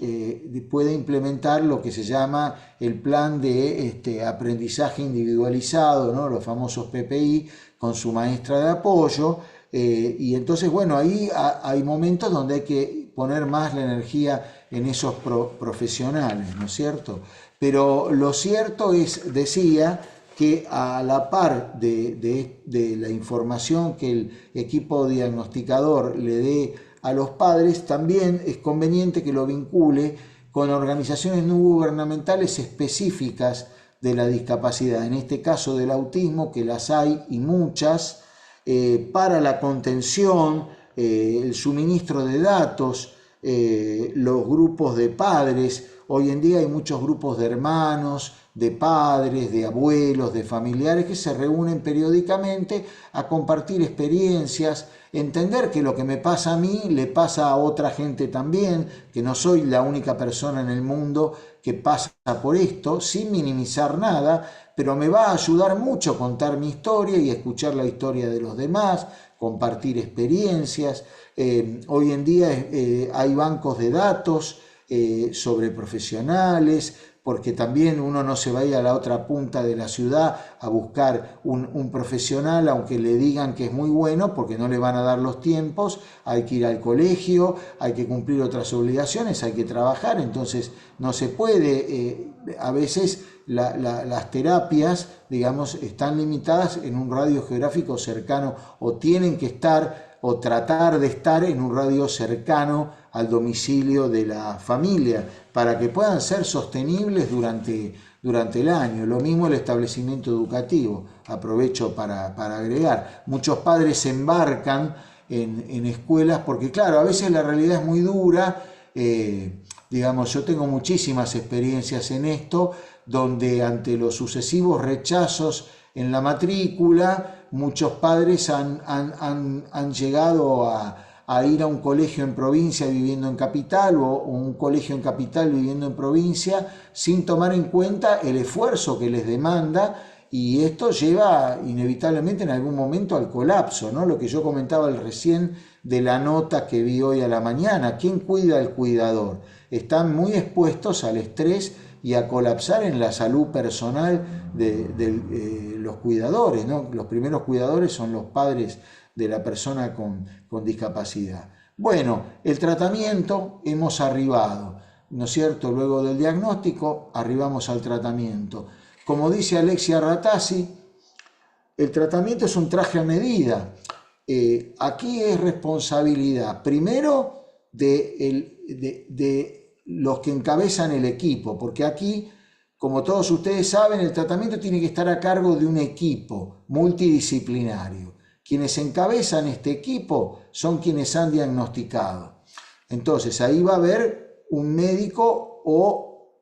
puede implementar lo que se llama el plan de aprendizaje individualizado, ¿no? Los famosos PPI, con su maestra de apoyo, y entonces, bueno, ahí hay momentos donde hay que poner más la energía en esos profesionales, ¿no es cierto? Pero lo cierto es, decía, que a la par de la información que el equipo diagnosticador le dé a los padres, también es conveniente que lo vincule con organizaciones no gubernamentales específicas de la discapacidad, en este caso del autismo, que las hay y muchas, para la contención, el suministro de datos, los grupos de padres. Hoy en día hay muchos grupos de hermanos, de padres, de abuelos, de familiares que se reúnen periódicamente a compartir experiencias, entender que lo que me pasa a mí le pasa a otra gente también, que no soy la única persona en el mundo que pasa por esto, sin minimizar nada, pero me va a ayudar mucho contar mi historia y escuchar la historia de los demás, compartir experiencias. Hoy en día hay bancos de datos sobre profesionales, porque también uno no se va a ir a la otra punta de la ciudad a buscar un profesional, aunque le digan que es muy bueno, porque no le van a dar los tiempos, hay que ir al colegio, hay que cumplir otras obligaciones, hay que trabajar, entonces no se puede, a veces las terapias, digamos, están limitadas en un radio geográfico cercano o tienen que estar o tratar de estar en un radio cercano al domicilio de la familia para que puedan ser sostenibles durante el año. Lo mismo el establecimiento educativo, aprovecho para agregar. Muchos padres se embarcan en escuelas porque, claro, a veces la realidad es muy dura. Digamos, yo tengo muchísimas experiencias en esto, donde ante los sucesivos rechazos en la matrícula, muchos padres han llegado a ir a un colegio en provincia viviendo en capital o un colegio en capital viviendo en provincia sin tomar en cuenta el esfuerzo que les demanda, y esto lleva inevitablemente en algún momento al colapso, ¿no? Lo que yo comentaba recién de la nota que vi hoy a la mañana, ¿quién cuida al cuidador? Están muy expuestos al estrés y a colapsar en la salud personal de los cuidadores, ¿no? Los primeros cuidadores son los padres de la persona con discapacidad. Bueno, el tratamiento, hemos arribado, ¿no es cierto? Luego del diagnóstico, arribamos al tratamiento. Como dice Alexia Ratazzi, el tratamiento es un traje a medida. Aquí es responsabilidad, primero, de los que encabezan el equipo, porque aquí, como todos ustedes saben, el tratamiento tiene que estar a cargo de un equipo multidisciplinario. Quienes encabezan este equipo son quienes han diagnosticado. Entonces, ahí va a haber un médico o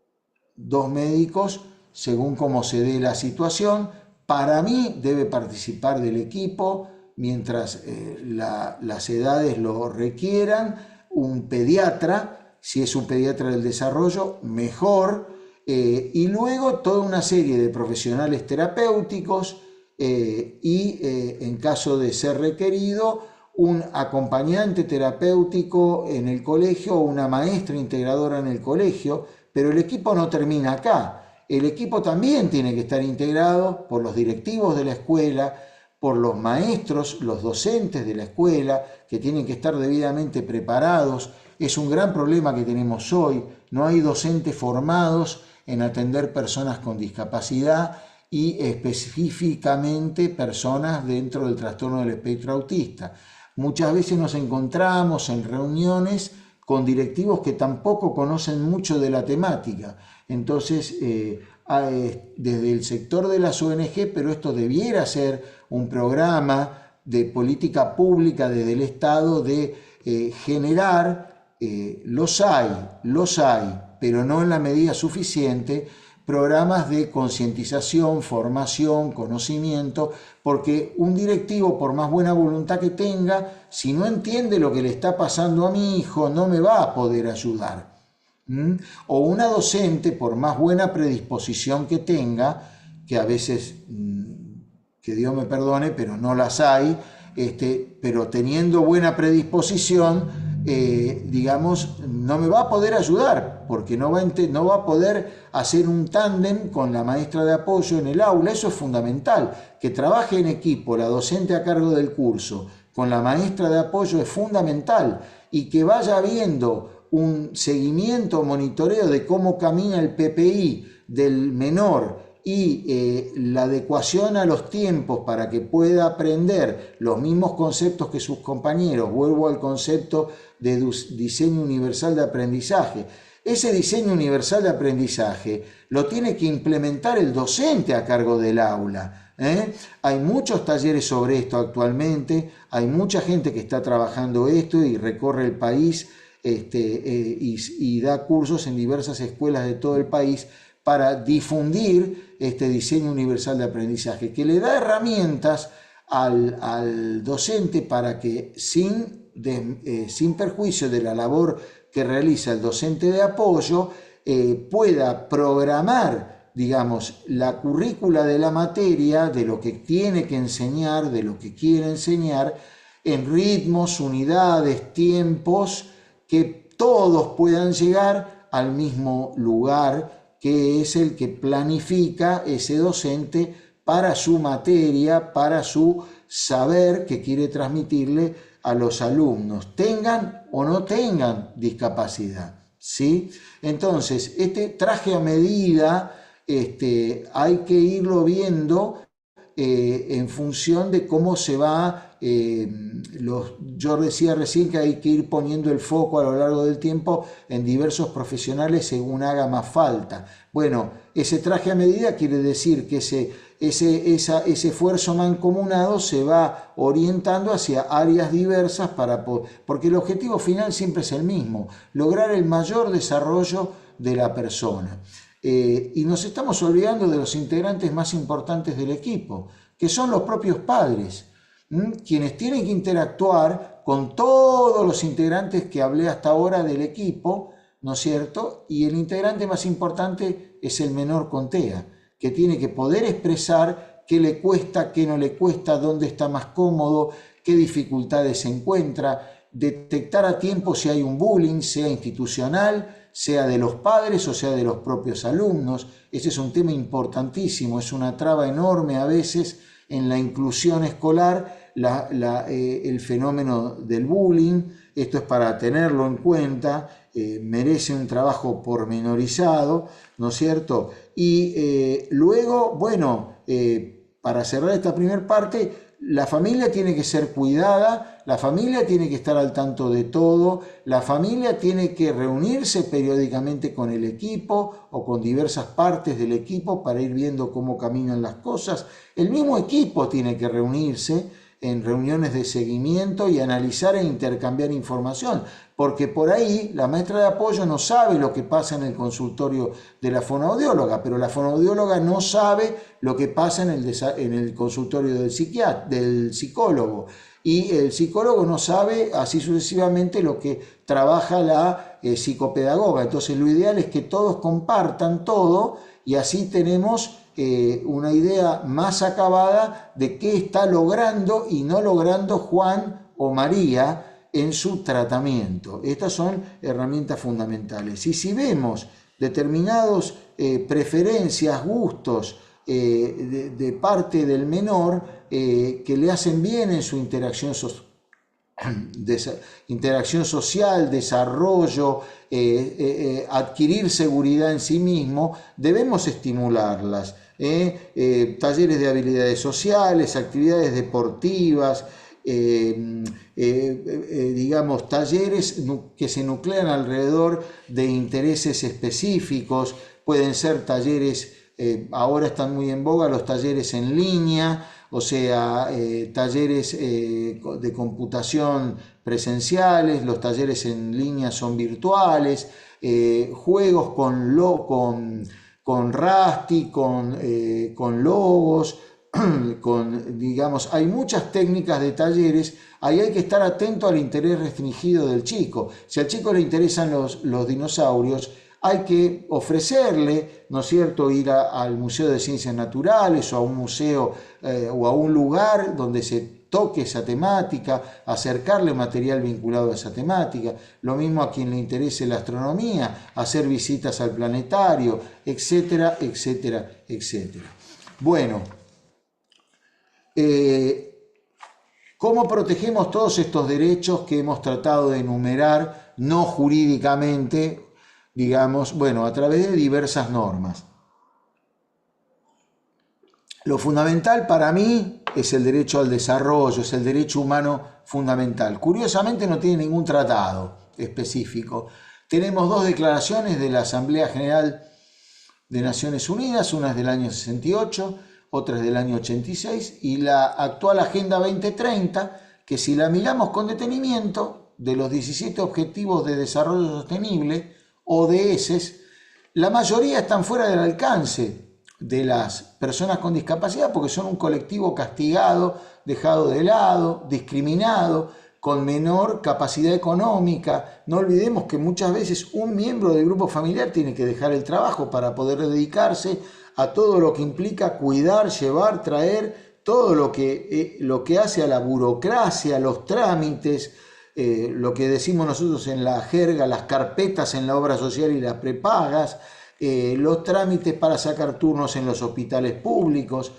dos médicos, según cómo se dé la situación. Para mí, debe participar del equipo, mientras las edades lo requieran, un pediatra, si es un pediatra del desarrollo, mejor, y luego toda una serie de profesionales terapéuticos y en caso de ser requerido, un acompañante terapéutico en el colegio o una maestra integradora en el colegio, pero el equipo no termina acá. El equipo también tiene que estar integrado por los directivos de la escuela, por los maestros, los docentes de la escuela, que tienen que estar debidamente preparados. Es un gran problema que tenemos hoy. No hay docentes formados en atender personas con discapacidad y específicamente personas dentro del trastorno del espectro autista. Muchas veces nos encontramos en reuniones con directivos que tampoco conocen mucho de la temática. Entonces, desde el sector de las ONG, pero esto debiera ser un programa de política pública desde el Estado de generar, los hay, pero no en la medida suficiente, programas de concientización, formación, conocimiento, porque un directivo, por más buena voluntad que tenga, si no entiende lo que le está pasando a mi hijo, no me va a poder ayudar. O una docente, por más buena predisposición que tenga, que a veces, que Dios me perdone, pero no las hay, pero teniendo buena predisposición, digamos, no me va a poder ayudar, porque no va a poder hacer un tándem con la maestra de apoyo en el aula. Eso es fundamental, que trabaje en equipo la docente a cargo del curso con la maestra de apoyo es fundamental, y que vaya viendo un seguimiento, monitoreo de cómo camina el PPI del menor y la adecuación a los tiempos para que pueda aprender los mismos conceptos que sus compañeros. Vuelvo al concepto de diseño universal de aprendizaje. Ese diseño universal de aprendizaje lo tiene que implementar el docente a cargo del aula. Hay muchos talleres sobre esto actualmente, hay mucha gente que está trabajando esto y recorre el país y da cursos en diversas escuelas de todo el país, para difundir este diseño universal de aprendizaje, que le da herramientas al docente para que sin perjuicio de la labor que realiza el docente de apoyo, pueda programar, digamos, la currícula de la materia, de lo que tiene que enseñar, de lo que quiere enseñar, en ritmos, unidades, tiempos, que todos puedan llegar al mismo lugar, que es el que planifica ese docente para su materia, para su saber que quiere transmitirle a los alumnos, tengan o no tengan discapacidad, ¿sí? Entonces, este traje a medida hay que irlo viendo en función de cómo se va. Yo decía recién que hay que ir poniendo el foco a lo largo del tiempo en diversos profesionales según haga más falta. Bueno, ese traje a medida quiere decir que ese esfuerzo mancomunado se va orientando hacia áreas diversas porque el objetivo final siempre es el mismo: lograr el mayor desarrollo de la persona. Y nos estamos olvidando de los integrantes más importantes del equipo, que son los propios padres, quienes tienen que interactuar con todos los integrantes que hablé hasta ahora del equipo, ¿no es cierto? Y el integrante más importante es el menor con TEA, que tiene que poder expresar qué le cuesta, qué no le cuesta, dónde está más cómodo, qué dificultades se encuentra, detectar a tiempo si hay un bullying, sea institucional, sea de los padres o sea de los propios alumnos. Ese es un tema importantísimo, es una traba enorme a veces en la inclusión escolar, el fenómeno del bullying. Esto es para tenerlo en cuenta, merece un trabajo pormenorizado, ¿no es cierto? Y luego, bueno, para cerrar esta primera parte, la familia tiene que ser cuidada, la familia tiene que estar al tanto de todo, la familia tiene que reunirse periódicamente con el equipo o con diversas partes del equipo para ir viendo cómo caminan las cosas. El mismo equipo tiene que reunirse en reuniones de seguimiento y analizar e intercambiar información, porque por ahí la maestra de apoyo no sabe lo que pasa en el consultorio de la fonoaudióloga, pero la fonoaudióloga no sabe lo que pasa en el consultorio del psicólogo, y el psicólogo no sabe, así sucesivamente, lo que trabaja la psicopedagoga. Entonces lo ideal es que todos compartan todo y así tenemos una idea más acabada de qué está logrando y no logrando Juan o María en su tratamiento. Estas son herramientas fundamentales. Y si vemos determinados preferencias, gustos de parte del menor que le hacen bien en su interacción social, desarrollo, adquirir seguridad en sí mismo, debemos estimularlas. Talleres de habilidades sociales, actividades deportivas, digamos, talleres que se nuclean alrededor de intereses específicos. Pueden ser talleres, ahora están muy en boga los talleres en línea, o sea, talleres de computación presenciales, los talleres en línea son virtuales, juegos con Rasty, con logos, digamos, hay muchas técnicas de talleres. Ahí hay que estar atento al interés restringido del chico. Si al chico le interesan los dinosaurios, hay que ofrecerle, ¿no es cierto?, ir al Museo de Ciencias Naturales o a un museo o a un lugar donde se toque esa temática, acercarle material vinculado a esa temática. Lo mismo a quien le interese la astronomía, hacer visitas al planetario, etcétera, etcétera, etcétera. Bueno, ¿cómo protegemos todos estos derechos que hemos tratado de enumerar, no jurídicamente, digamos, bueno, a través de diversas normas? Lo fundamental para mí es el derecho al desarrollo, es el derecho humano fundamental. Curiosamente no tiene ningún tratado específico. Tenemos dos declaraciones de la Asamblea General de Naciones Unidas, una es del año 68, otra es del año 86, y la actual Agenda 2030, que si la miramos con detenimiento, de los 17 Objetivos de Desarrollo Sostenible, ODS, La mayoría están fuera del alcance de las personas con discapacidad porque son un colectivo castigado, dejado de lado, discriminado, con menor capacidad económica. No olvidemos que muchas veces un miembro del grupo familiar tiene que dejar el trabajo para poder dedicarse a todo lo que implica cuidar, llevar, traer, todo lo que hace a la burocracia, los trámites, lo que decimos nosotros en la jerga, las carpetas en la obra social y las prepagas, los trámites para sacar turnos en los hospitales públicos.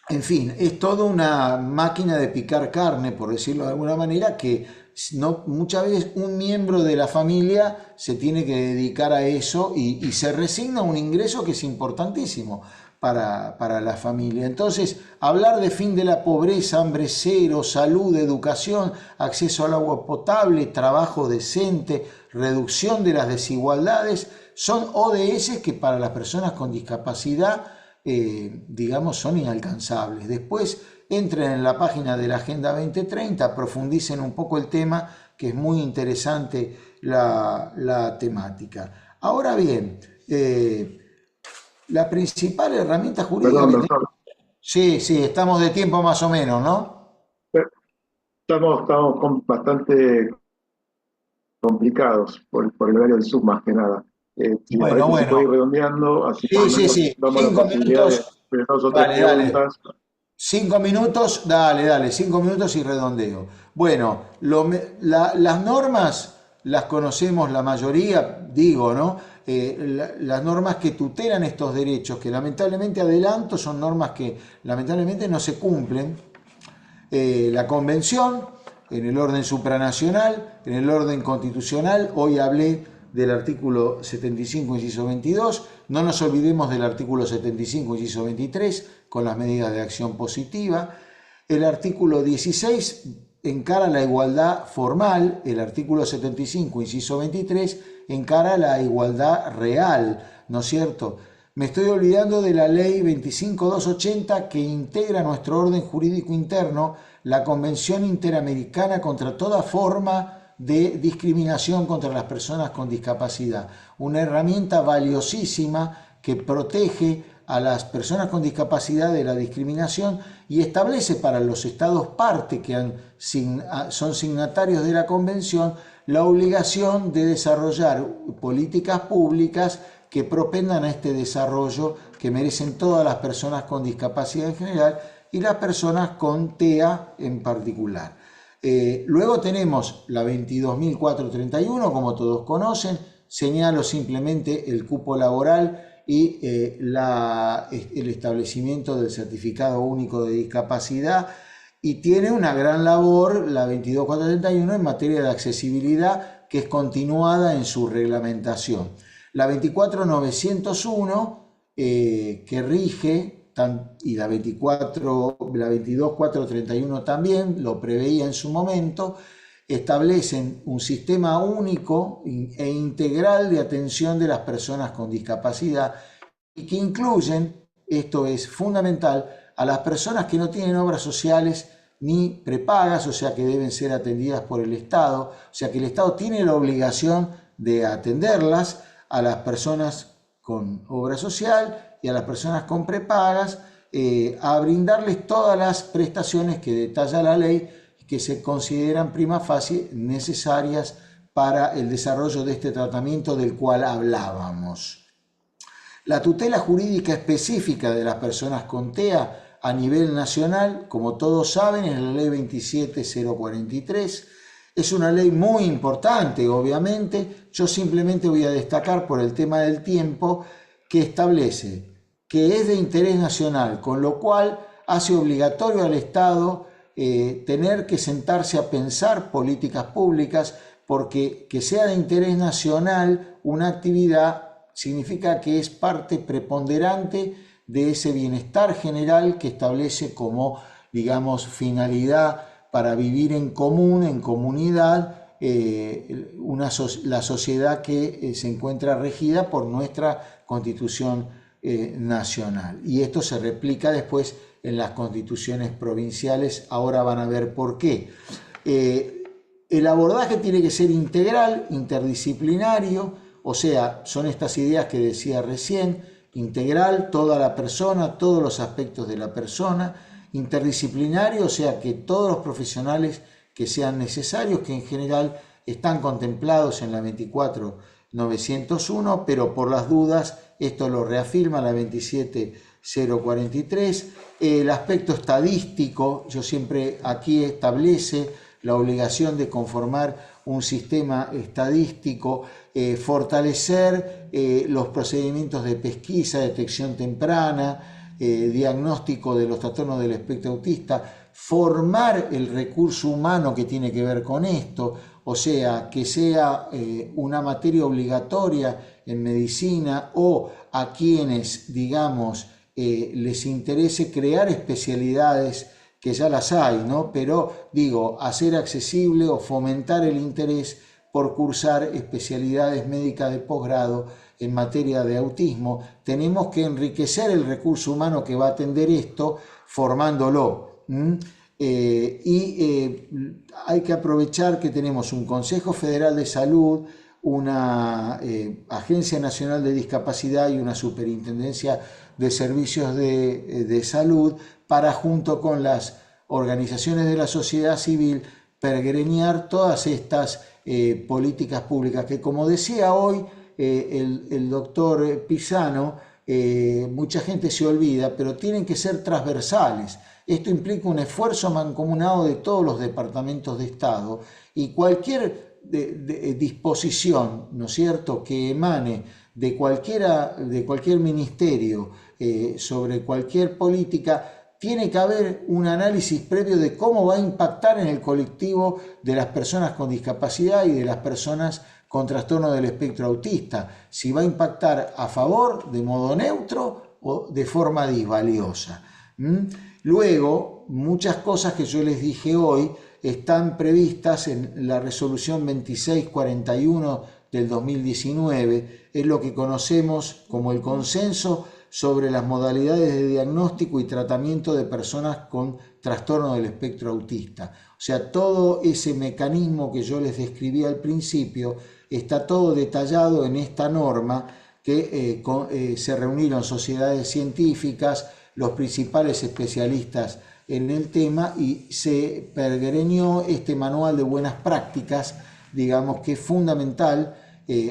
En fin, es toda una máquina de picar carne, por decirlo de alguna manera, que no, muchas veces un miembro de la familia se tiene que dedicar a eso y se resigna a un ingreso que es importantísimo para la familia. Entonces, hablar de fin de la pobreza, hambre cero, salud, educación, acceso al agua potable, trabajo decente, reducción de las desigualdades, son ODS que para las personas con discapacidad digamos, son inalcanzables. Después entren en la página de la Agenda 2030, profundicen un poco el tema, que es muy interesante la temática. Ahora bien, la principal herramienta jurídica... Perdón, doctor. Sí, estamos de tiempo más o menos, ¿no? Estamos bastante complicados por el horario del Zoom, más que nada. Si me parece, se puede ir redondeando, así Sí. damos la 5 posibilidad minutos. de 2 o 3 preguntas. 5 minutos, dale, 5 minutos y redondeo. Bueno, las normas las conocemos la mayoría, digo, ¿no? Las normas que tutelan estos derechos, que lamentablemente adelanto, son normas que lamentablemente no se cumplen. La Convención, en el orden supranacional, en el orden constitucional, hoy hablé del artículo 75, inciso 22, no nos olvidemos del artículo 75, inciso 23, con las medidas de acción positiva. El artículo 16 encara la igualdad formal, el artículo 75, inciso 23, encara la igualdad real, ¿no es cierto? Me estoy olvidando de la ley 25280 que integra nuestro orden jurídico interno la Convención Interamericana contra toda forma de discriminación contra las personas con discapacidad, una herramienta valiosísima que protege a las personas con discapacidad de la discriminación y establece para los estados parte que son signatarios de la convención la obligación de desarrollar políticas públicas que propendan a este desarrollo que merecen todas las personas con discapacidad en general y las personas con TEA en particular. Luego tenemos la 22.431, como todos conocen, señalo simplemente el cupo laboral y el establecimiento del certificado único de discapacidad, y tiene una gran labor la 22.431 en materia de accesibilidad, que es continuada en su reglamentación. La 24.901 que rige, y la 22.431 también lo preveía en su momento, establecen un sistema único e integral de atención de las personas con discapacidad y que incluyen, esto es fundamental, a las personas que no tienen obras sociales ni prepagas, o sea que deben ser atendidas por el Estado, o sea que el Estado tiene la obligación de atenderlas, a las personas con obra social y a las personas con prepagas, a brindarles todas las prestaciones que detalla la ley que se consideran prima facie necesarias para el desarrollo de este tratamiento del cual hablábamos. La tutela jurídica específica de las personas con TEA a nivel nacional, como todos saben, es la ley 27043. Es una ley muy importante, obviamente. Yo simplemente voy a destacar por el tema del tiempo que establece que es de interés nacional, con lo cual hace obligatorio al Estado tener que sentarse a pensar políticas públicas, porque que sea de interés nacional una actividad significa que es parte preponderante de ese bienestar general que establece como, digamos, finalidad para vivir en común, en comunidad, la sociedad que se encuentra regida por nuestra Constitución nacional. Y esto se replica después en las constituciones provinciales. Ahora van a ver por qué. El abordaje tiene que ser integral, interdisciplinario, o sea, son estas ideas que decía recién: integral, toda la persona, todos los aspectos de la persona; interdisciplinario, o sea, que todos los profesionales que sean necesarios, que en general están contemplados en la 24.901, pero por las dudas esto lo reafirma la 27.043. El aspecto estadístico, yo siempre aquí establece la obligación de conformar un sistema estadístico, fortalecer los procedimientos de pesquisa, detección temprana, diagnóstico de los trastornos del espectro autista, formar el recurso humano que tiene que ver con esto, o sea, que sea una materia obligatoria en medicina, o a quienes, digamos, les interese crear especialidades, que ya las hay, ¿no? Pero digo, hacer accesible o fomentar el interés por cursar especialidades médicas de posgrado en materia de autismo. Tenemos que enriquecer el recurso humano que va a atender esto, formándolo. Hay que aprovechar que tenemos un Consejo Federal de Salud, una Agencia Nacional de Discapacidad y una Superintendencia de Servicios de Salud, para, junto con las organizaciones de la sociedad civil, pergeñar todas estas políticas públicas que, como decía hoy el doctor Pisano, mucha gente se olvida, pero tienen que ser transversales. Esto implica un esfuerzo mancomunado de todos los departamentos de Estado, y cualquier disposición, ¿no es cierto?, que emane de cualquier ministerio sobre cualquier política, tiene que haber un análisis previo de cómo va a impactar en el colectivo de las personas con discapacidad y de las personas con trastorno del espectro autista, si va a impactar a favor, de modo neutro, o de forma disvaliosa. Luego, muchas cosas que yo les dije hoy están previstas en la resolución 2641 del 2019, es lo que conocemos como el consenso sobre las modalidades de diagnóstico y tratamiento de personas con trastorno del espectro autista. O sea, todo ese mecanismo que yo les describí al principio está todo detallado en esta norma, que se reunieron sociedades científicas, los principales especialistas en el tema, y se pergeñó este manual de buenas prácticas, digamos, que es fundamental.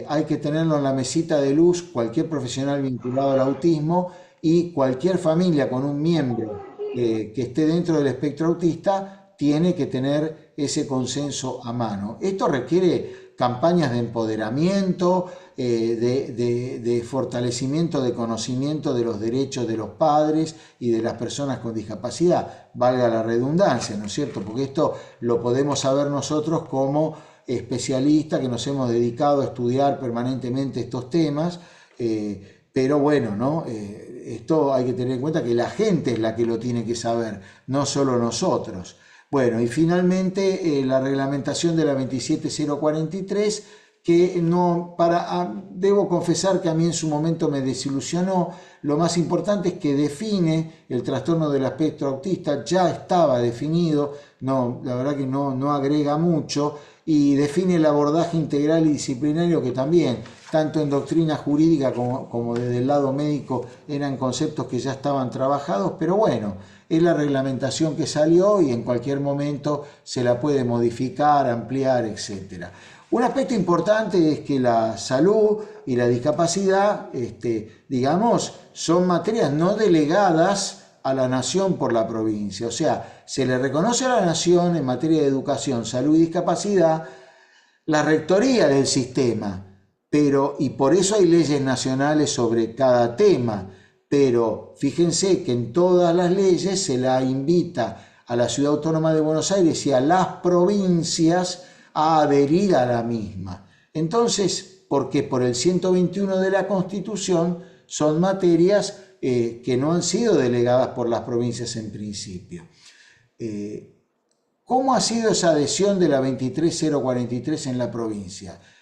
Hay que tenerlo en la mesita de luz cualquier profesional vinculado al autismo, y cualquier familia con un miembro que esté dentro del espectro autista tiene que tener ese consenso a mano. Esto requiere campañas de empoderamiento, de fortalecimiento de conocimiento de los derechos de los padres y de las personas con discapacidad, valga la redundancia, ¿no es cierto? Porque esto lo podemos saber nosotros como especialistas que nos hemos dedicado a estudiar permanentemente estos temas, pero bueno, ¿no? Esto hay que tener en cuenta que la gente es la que lo tiene que saber, no solo nosotros. Bueno, y finalmente la reglamentación de la 27.043, que debo confesar que a mí en su momento me desilusionó. Lo más importante es que define el trastorno del espectro autista, ya estaba definido, no, la verdad que no agrega mucho, y define el abordaje integral y disciplinario, que también, tanto en doctrina jurídica como desde el lado médico, eran conceptos que ya estaban trabajados, pero bueno, es la reglamentación que salió y en cualquier momento se la puede modificar, ampliar, etc. Un aspecto importante es que la salud y la discapacidad, digamos, son materias no delegadas a la nación por la provincia. O sea, se le reconoce a la nación en materia de educación, salud y discapacidad la rectoría del sistema, y por eso hay leyes nacionales sobre cada tema. Pero fíjense que en todas las leyes se la invita a la Ciudad Autónoma de Buenos Aires y a las provincias a adherir a la misma. Entonces, porque por el 121 de la Constitución son materias que no han sido delegadas por las provincias en principio. ¿Cómo ha sido esa adhesión de la 23.043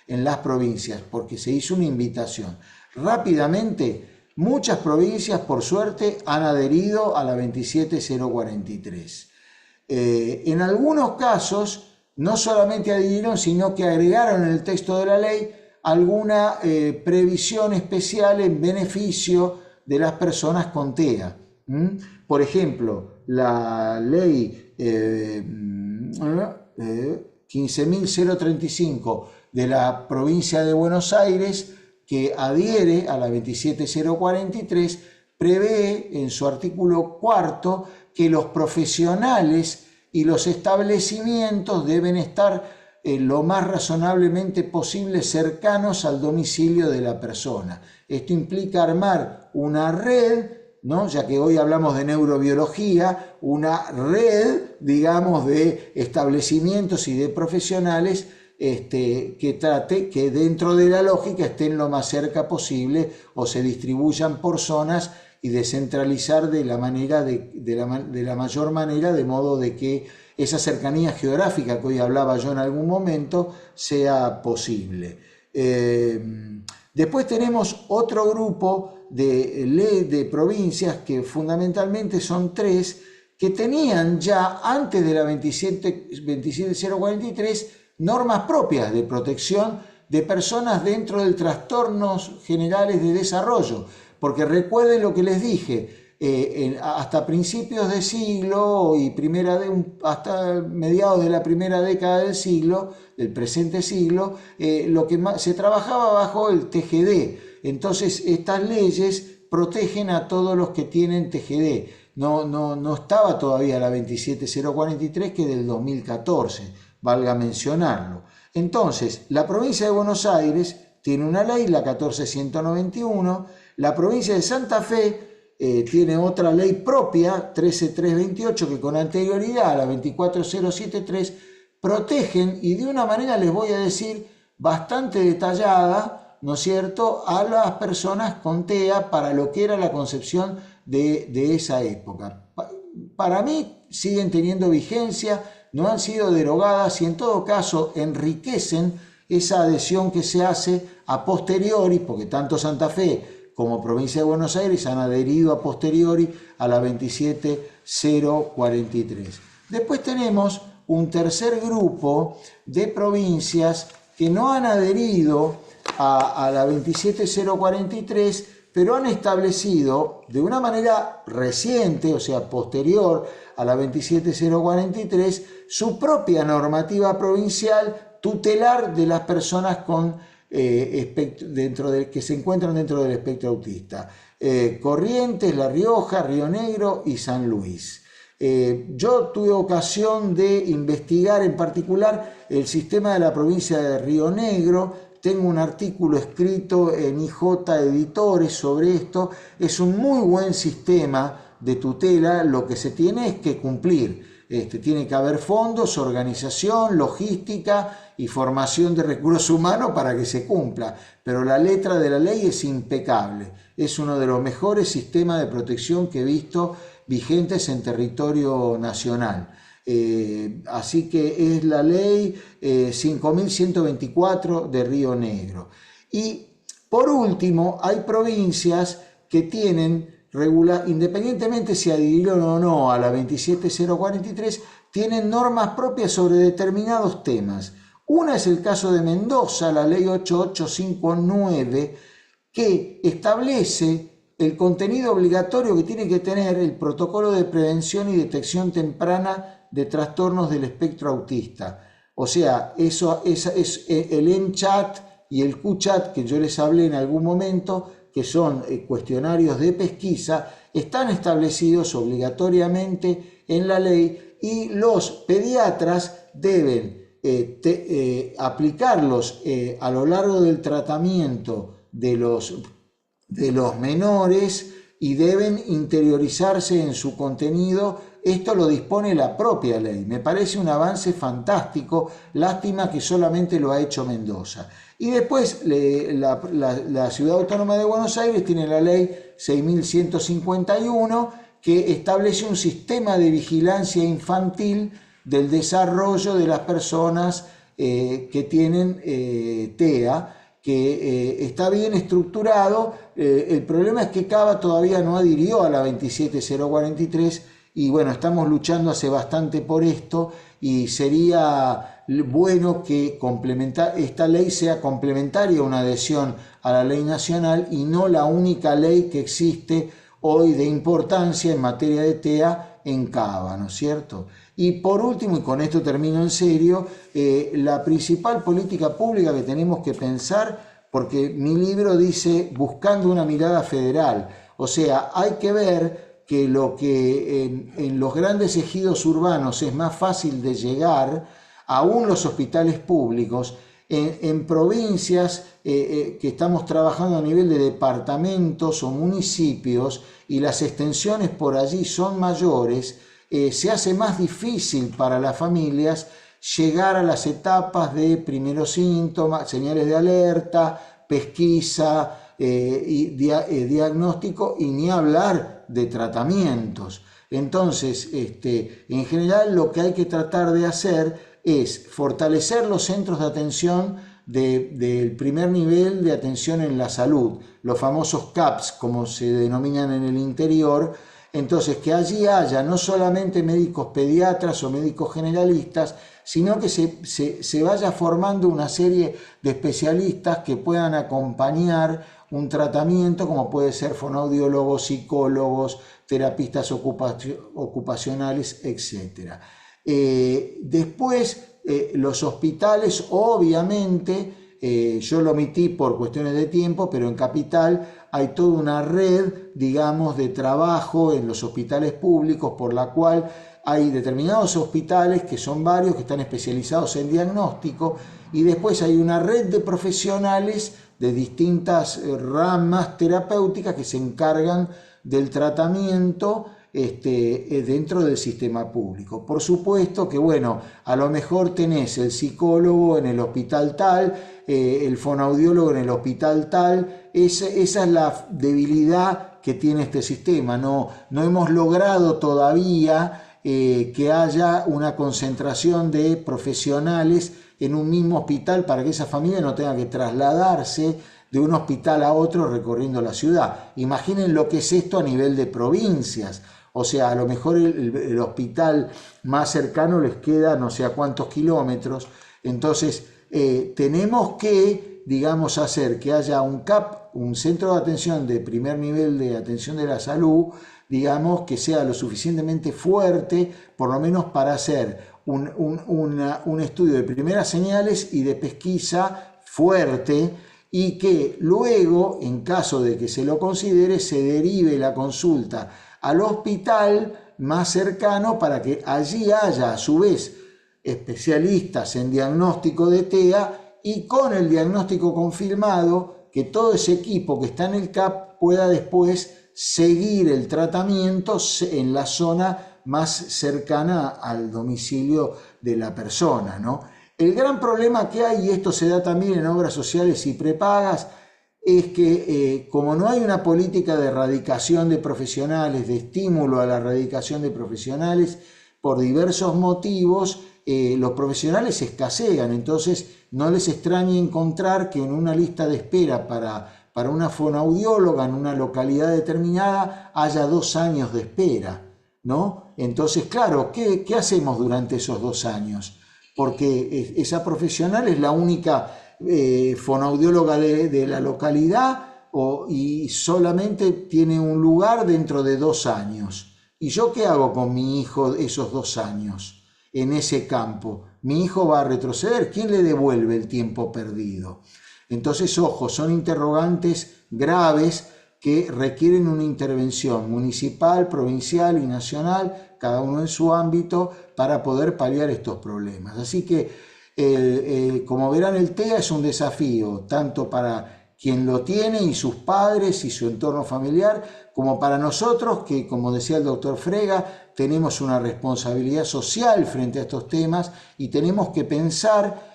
en las provincias? Porque se hizo una invitación. Rápidamente, muchas provincias, por suerte, han adherido a la 27.043. En algunos casos, no solamente adhirieron, sino que agregaron en el texto de la ley alguna previsión especial en beneficio de las personas con TEA. Por ejemplo, la ley 15.035 de la provincia de Buenos Aires, que adhiere a la 27043, prevé en su artículo 4 que los profesionales y los establecimientos deben estar lo más razonablemente posible cercanos al domicilio de la persona. Esto implica armar una red, ¿no? Ya que hoy hablamos de neurobiología, una red, digamos, de establecimientos y de profesionales que trate que dentro de la lógica estén lo más cerca posible o se distribuyan por zonas y descentralizar de la mayor manera, de modo de que esa cercanía geográfica que hoy hablaba yo en algún momento sea posible. Después tenemos otro grupo de provincias que fundamentalmente son 3, que tenían ya antes de la 27043 normas propias de protección de personas dentro de trastornos generales de desarrollo. Porque recuerden lo que les dije, hasta principios de siglo y hasta mediados de la primera década del siglo, del presente siglo, lo que se trabajaba bajo el TGD. Entonces estas leyes protegen a todos los que tienen TGD. No estaba todavía la 27043, que es del 2014, valga mencionarlo. Entonces, la provincia de Buenos Aires tiene una ley, la 14191, la provincia de Santa Fe tiene otra ley propia, 13328, que con anterioridad a la 24073 protegen, y de una manera les voy a decir bastante detallada, ¿no es cierto?, a las personas con TEA para lo que era la concepción de esa época. Para mí siguen teniendo vigencia, no han sido derogadas y en todo caso enriquecen esa adhesión que se hace a posteriori, porque tanto Santa Fe como provincia de Buenos Aires han adherido a posteriori a la 27043. Después tenemos un tercer grupo de provincias que no han adherido a la 27043, pero han establecido de una manera reciente, o sea, posterior a la 27043, su propia normativa provincial tutelar de las personas con que se encuentran dentro del espectro autista. Corrientes, La Rioja, Río Negro y San Luis. Yo tuve ocasión de investigar en particular el sistema de la provincia de Río Negro. Tengo un artículo escrito en IJ Editores sobre esto. Es un muy buen sistema de tutela. Lo que se tiene es que cumplir. Tiene que haber fondos, organización, logística y formación de recursos humanos para que se cumpla. Pero la letra de la ley es impecable. Es uno de los mejores sistemas de protección que he visto vigentes en territorio nacional. Así que es la ley 5.124 de Río Negro. Y por último, hay provincias que tienen independientemente si adhirieron o no a la 27043, tienen normas propias sobre determinados temas. Una es el caso de Mendoza, la ley 8859, que establece el contenido obligatorio que tiene que tener el protocolo de prevención y detección temprana de trastornos del espectro autista. O sea, eso es el ENCHAT y el QCHAT que yo les hablé en algún momento, que son cuestionarios de pesquisa, están establecidos obligatoriamente en la ley y los pediatras deben aplicarlos a lo largo del tratamiento de los menores y deben interiorizarse en su contenido. Esto lo dispone la propia ley. Me parece un avance fantástico, lástima que solamente lo ha hecho Mendoza. Y después la Ciudad Autónoma de Buenos Aires tiene la ley 6.151, que establece un sistema de vigilancia infantil del desarrollo de las personas que tienen TEA, que está bien estructurado. El problema es que Cava todavía no adhirió a la 27043 y bueno, estamos luchando hace bastante por esto y sería bueno que esta ley sea complementaria a una adhesión a la ley nacional y no la única ley que existe hoy de importancia en materia de TEA en Cava, ¿no es cierto? Y por último, y con esto termino en serio, la principal política pública que tenemos que pensar, porque mi libro dice buscando una mirada federal, o sea, hay que ver que lo que en los grandes ejidos urbanos es más fácil de llegar, aún los hospitales públicos, en provincias que estamos trabajando a nivel de departamentos o municipios y las extensiones por allí son mayores, se hace más difícil para las familias llegar a las etapas de primeros síntomas, señales de alerta, pesquisa y diagnóstico, y ni hablar de tratamientos. Entonces, en general lo que hay que tratar de hacer es fortalecer los centros de atención del primer nivel de atención en la salud, los famosos CAPS, como se denominan en el interior. Entonces, que allí haya no solamente médicos pediatras o médicos generalistas, sino que se vaya formando una serie de especialistas que puedan acompañar un tratamiento, como puede ser fonoaudiólogos, psicólogos, terapistas ocupacionales, etc. Después, los hospitales, obviamente, yo lo omití por cuestiones de tiempo, pero en Capital hay toda una red, digamos, de trabajo en los hospitales públicos, por la cual hay determinados hospitales, que son varios, que están especializados en diagnóstico, y después hay una red de profesionales de distintas ramas terapéuticas que se encargan del tratamiento dentro del sistema público. Por supuesto que, bueno, a lo mejor tenés el psicólogo en el hospital tal, el fonoaudiólogo en el hospital tal. Esa es la debilidad que tiene este sistema. No hemos logrado todavía que haya una concentración de profesionales en un mismo hospital para que esa familia no tenga que trasladarse de un hospital a otro recorriendo la ciudad. Imaginen lo que es esto a nivel de provincias. O sea, a lo mejor el hospital más cercano les queda no sé a cuántos kilómetros. Entonces, tenemos que, digamos, hacer que haya un CAP, un centro de atención de primer nivel de atención de la salud, digamos, que sea lo suficientemente fuerte, por lo menos para hacer un estudio de primeras señales y de pesquisa fuerte, y que luego, en caso de que se lo considere, se derive la consulta al hospital más cercano para que allí haya a su vez especialistas en diagnóstico de TEA, y con el diagnóstico confirmado, que todo ese equipo que está en el CAP pueda después seguir el tratamiento en la zona más cercana al domicilio de la persona, ¿no? El gran problema que hay, y esto se da también en obras sociales y prepagas, es que como no hay una política de erradicación de profesionales, de estímulo a la erradicación de profesionales, por diversos motivos, los profesionales escasean. Entonces no les extraña encontrar que en una lista de espera para una fonoaudióloga en una localidad determinada haya 2 años de espera, ¿no? Entonces, claro, ¿qué hacemos durante esos 2 años? Porque esa profesional es la única fonoaudióloga de la localidad y solamente tiene un lugar dentro de 2 años. ¿Y yo qué hago con mi hijo esos 2 años en ese campo? Mi hijo va a retroceder. ¿Quién le devuelve el tiempo perdido? Entonces, ojo, son interrogantes graves que requieren una intervención municipal, provincial y nacional, cada uno en su ámbito, para poder paliar estos problemas. Así que, como verán, el TEA es un desafío, tanto para quien lo tiene y sus padres y su entorno familiar, como para nosotros que, como decía el doctor Frega, tenemos una responsabilidad social frente a estos temas y tenemos que pensar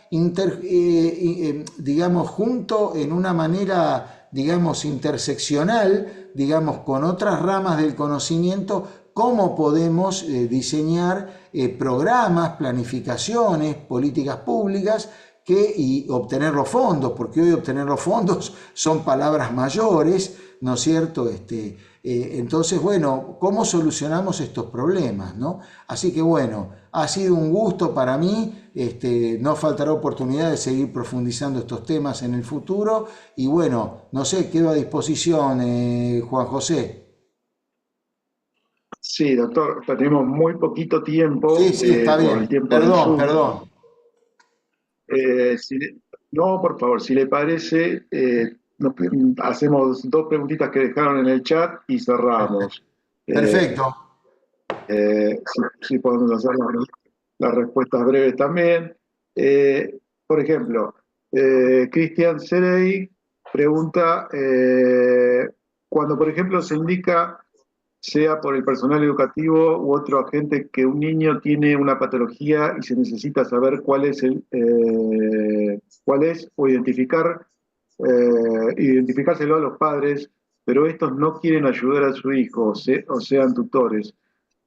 digamos, junto en una manera, digamos, interseccional, digamos, con otras ramas del conocimiento, cómo podemos diseñar programas, planificaciones, políticas públicas y obtener los fondos, porque hoy obtener los fondos son palabras mayores, ¿no es cierto? Entonces, bueno, ¿cómo solucionamos estos problemas, no? Así que bueno, ha sido un gusto para mí, no faltará oportunidad de seguir profundizando estos temas en el futuro y bueno, no sé, quedo a disposición, Juan José. Sí, doctor, tenemos muy poquito tiempo Sí, sí, está por el bien. tiempo del Perdón, Zoom. perdón. No, por favor, si le parece, hacemos dos preguntitas que dejaron en el chat y cerramos. Eh, Perfecto. si podemos hacer las respuestas breves también. Por ejemplo, Cristian Serey pregunta, cuando por ejemplo se indica, sea por el personal educativo u otro agente, que un niño tiene una patología y se necesita saber cuál es o identificárselo a los padres, pero estos no quieren ayudar a su hijo, o sean tutores.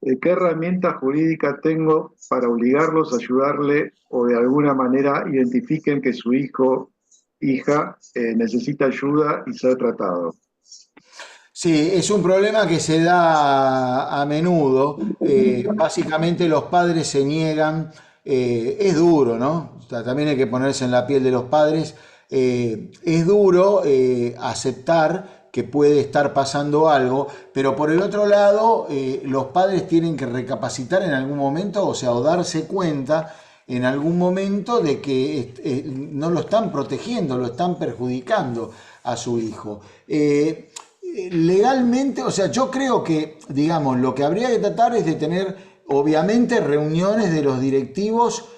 ¿Qué herramienta jurídica tengo para obligarlos a ayudarle o de alguna manera identifiquen que su hijo, hija, necesita ayuda y ser tratado? Sí, es un problema que se da a menudo. Básicamente los padres se niegan, es duro, ¿no? O sea, también hay que ponerse en la piel de los padres. Es duro aceptar que puede estar pasando algo, pero por el otro lado, los padres tienen que recapacitar en algún momento, o sea, o darse cuenta en algún momento de que no lo están protegiendo, lo están perjudicando a su hijo. Legalmente, o sea, yo creo que, digamos, lo que habría que tratar es de tener, obviamente, reuniones de los directivos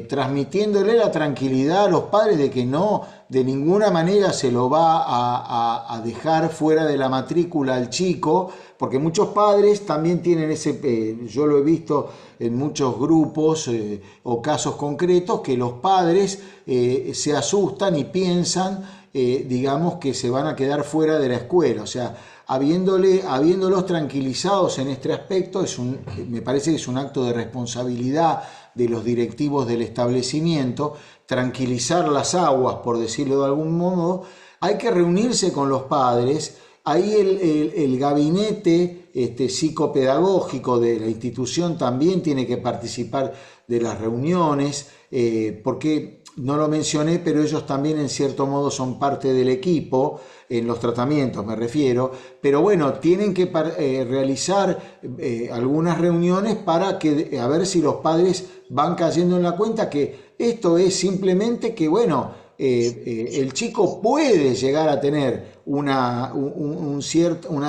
transmitiéndole la tranquilidad a los padres de que no, de ninguna manera se lo va a dejar fuera de la matrícula al chico, porque muchos padres también tienen yo lo he visto en muchos grupos o casos concretos, que los padres se asustan y piensan digamos que se van a quedar fuera de la escuela, o sea, habiéndolos tranquilizados en este aspecto, me parece que es un acto de responsabilidad de los directivos del establecimiento, tranquilizar las aguas, por decirlo de algún modo. Hay que reunirse con los padres. Ahí el gabinete psicopedagógico de la institución también tiene que participar de las reuniones, porque no lo mencioné, pero ellos también en cierto modo son parte del equipo, en los tratamientos me refiero, pero bueno, tienen que realizar algunas reuniones para a ver si los padres van cayendo en la cuenta que esto es simplemente que, bueno, el chico puede llegar a tener una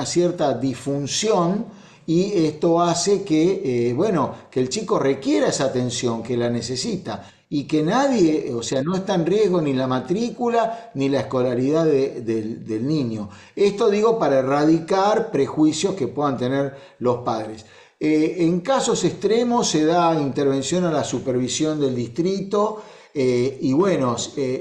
cierta disfunción y esto hace que, bueno, que el chico requiera esa atención, que la necesita y que nadie, o sea, no está en riesgo ni la matrícula ni la escolaridad del niño. Esto digo para erradicar prejuicios que puedan tener los padres. En casos extremos se da intervención a la supervisión del distrito y bueno,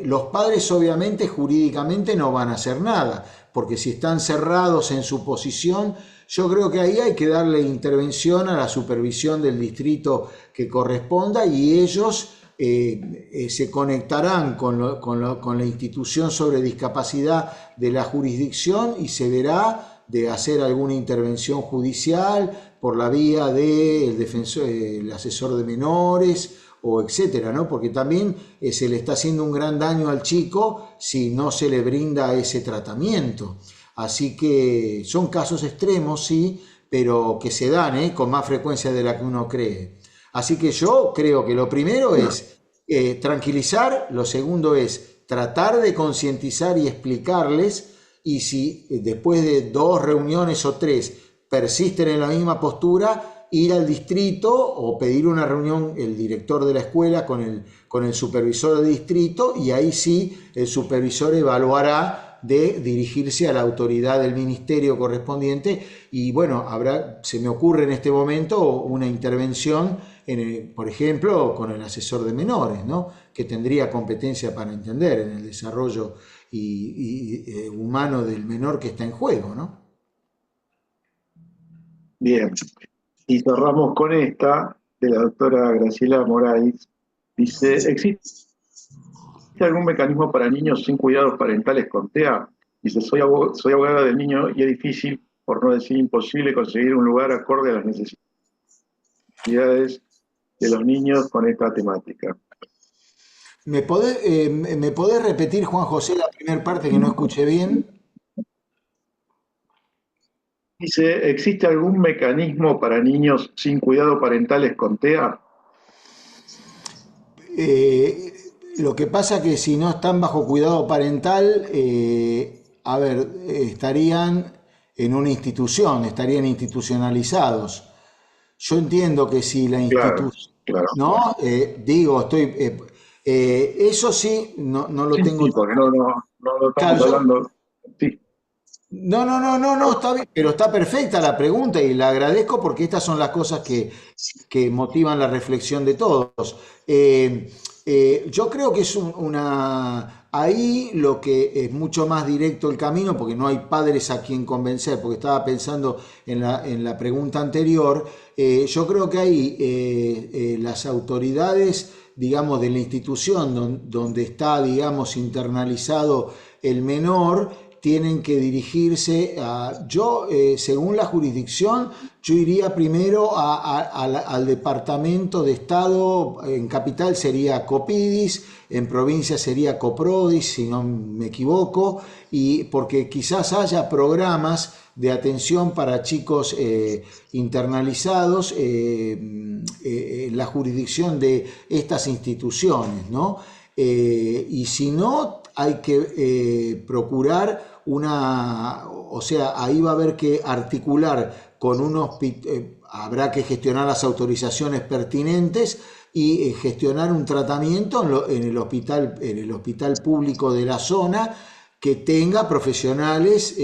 los padres obviamente jurídicamente no van a hacer nada, porque si están cerrados en su posición, yo creo que ahí hay que darle intervención a la supervisión del distrito que corresponda y ellos se conectarán con la institución sobre discapacidad de la jurisdicción y se verá de hacer alguna intervención judicial por la vía del defensor, el asesor de menores o etcétera, ¿no? Porque también se le está haciendo un gran daño al chico si no se le brinda ese tratamiento. Así que son casos extremos, sí, pero que se dan con más frecuencia de la que uno cree. Así que yo creo que lo primero es tranquilizar, lo segundo es tratar de concientizar y explicarles, y si después de 2 reuniones o 3 persisten en la misma postura, ir al distrito o pedir una reunión el director de la escuela con el supervisor de distrito, y ahí sí el supervisor evaluará de dirigirse a la autoridad del ministerio correspondiente y bueno, se me ocurre en este momento una intervención, por ejemplo, con el asesor de menores, ¿no? Que tendría competencia para entender en el desarrollo humano del menor que está en juego, ¿no? Bien, y cerramos con esta, de la doctora Graciela Moraes. Dice, ¿existe algún mecanismo para niños sin cuidados parentales con TEA? Dice, soy abogada del niño y es difícil por no decir imposible, conseguir un lugar acorde a las necesidades de los niños con esta temática. ¿Me podés repetir, Juan José, la primera parte que no escuché bien? Dice, ¿existe algún mecanismo para niños sin cuidado parentales con TEA? Lo que pasa que si no están bajo cuidado parental, a ver, estarían en una institución, estarían institucionalizados. Yo entiendo que si la Claro, institución, claro. ¿no? Digo, eso sí, no lo Sí, tengo. sí, porque no estamos Claro, hablando. Sí, no, está bien, pero está perfecta la pregunta y la agradezco porque estas son las cosas que motivan la reflexión de todos. Yo creo que es ahí lo que es mucho más directo el camino, porque no hay padres a quien convencer, porque estaba pensando en la pregunta anterior. Yo creo que ahí las autoridades, digamos, de la institución donde está, digamos, internalizado el menor, tienen que dirigirse según la jurisdicción, yo iría primero al Departamento de Estado. En capital sería Copidis, en provincia sería Coprodis, si no me equivoco, y porque quizás haya programas de atención para chicos internalizados en la jurisdicción de estas instituciones, ¿no? Y si no, hay que procurar o sea, ahí va a haber que articular con habrá que gestionar las autorizaciones pertinentes y gestionar un tratamiento en el hospital público de la zona que tenga profesionales,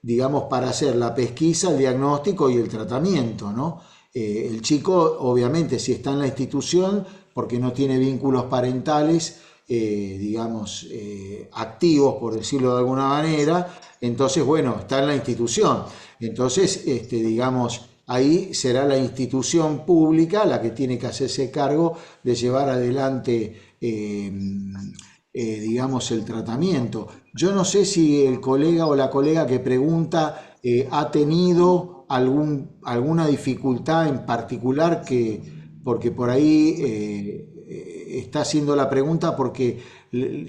digamos, para hacer la pesquisa, el diagnóstico y el tratamiento, ¿no? El chico, obviamente, si está en la institución, porque no tiene vínculos parentales, digamos, activos, por decirlo de alguna manera, entonces, bueno, está en la institución. Entonces, digamos, ahí será la institución pública la que tiene que hacerse cargo de llevar adelante, digamos, el tratamiento. Yo no sé si el colega o la colega que pregunta ha tenido alguna dificultad en particular, porque por ahí está haciendo la pregunta porque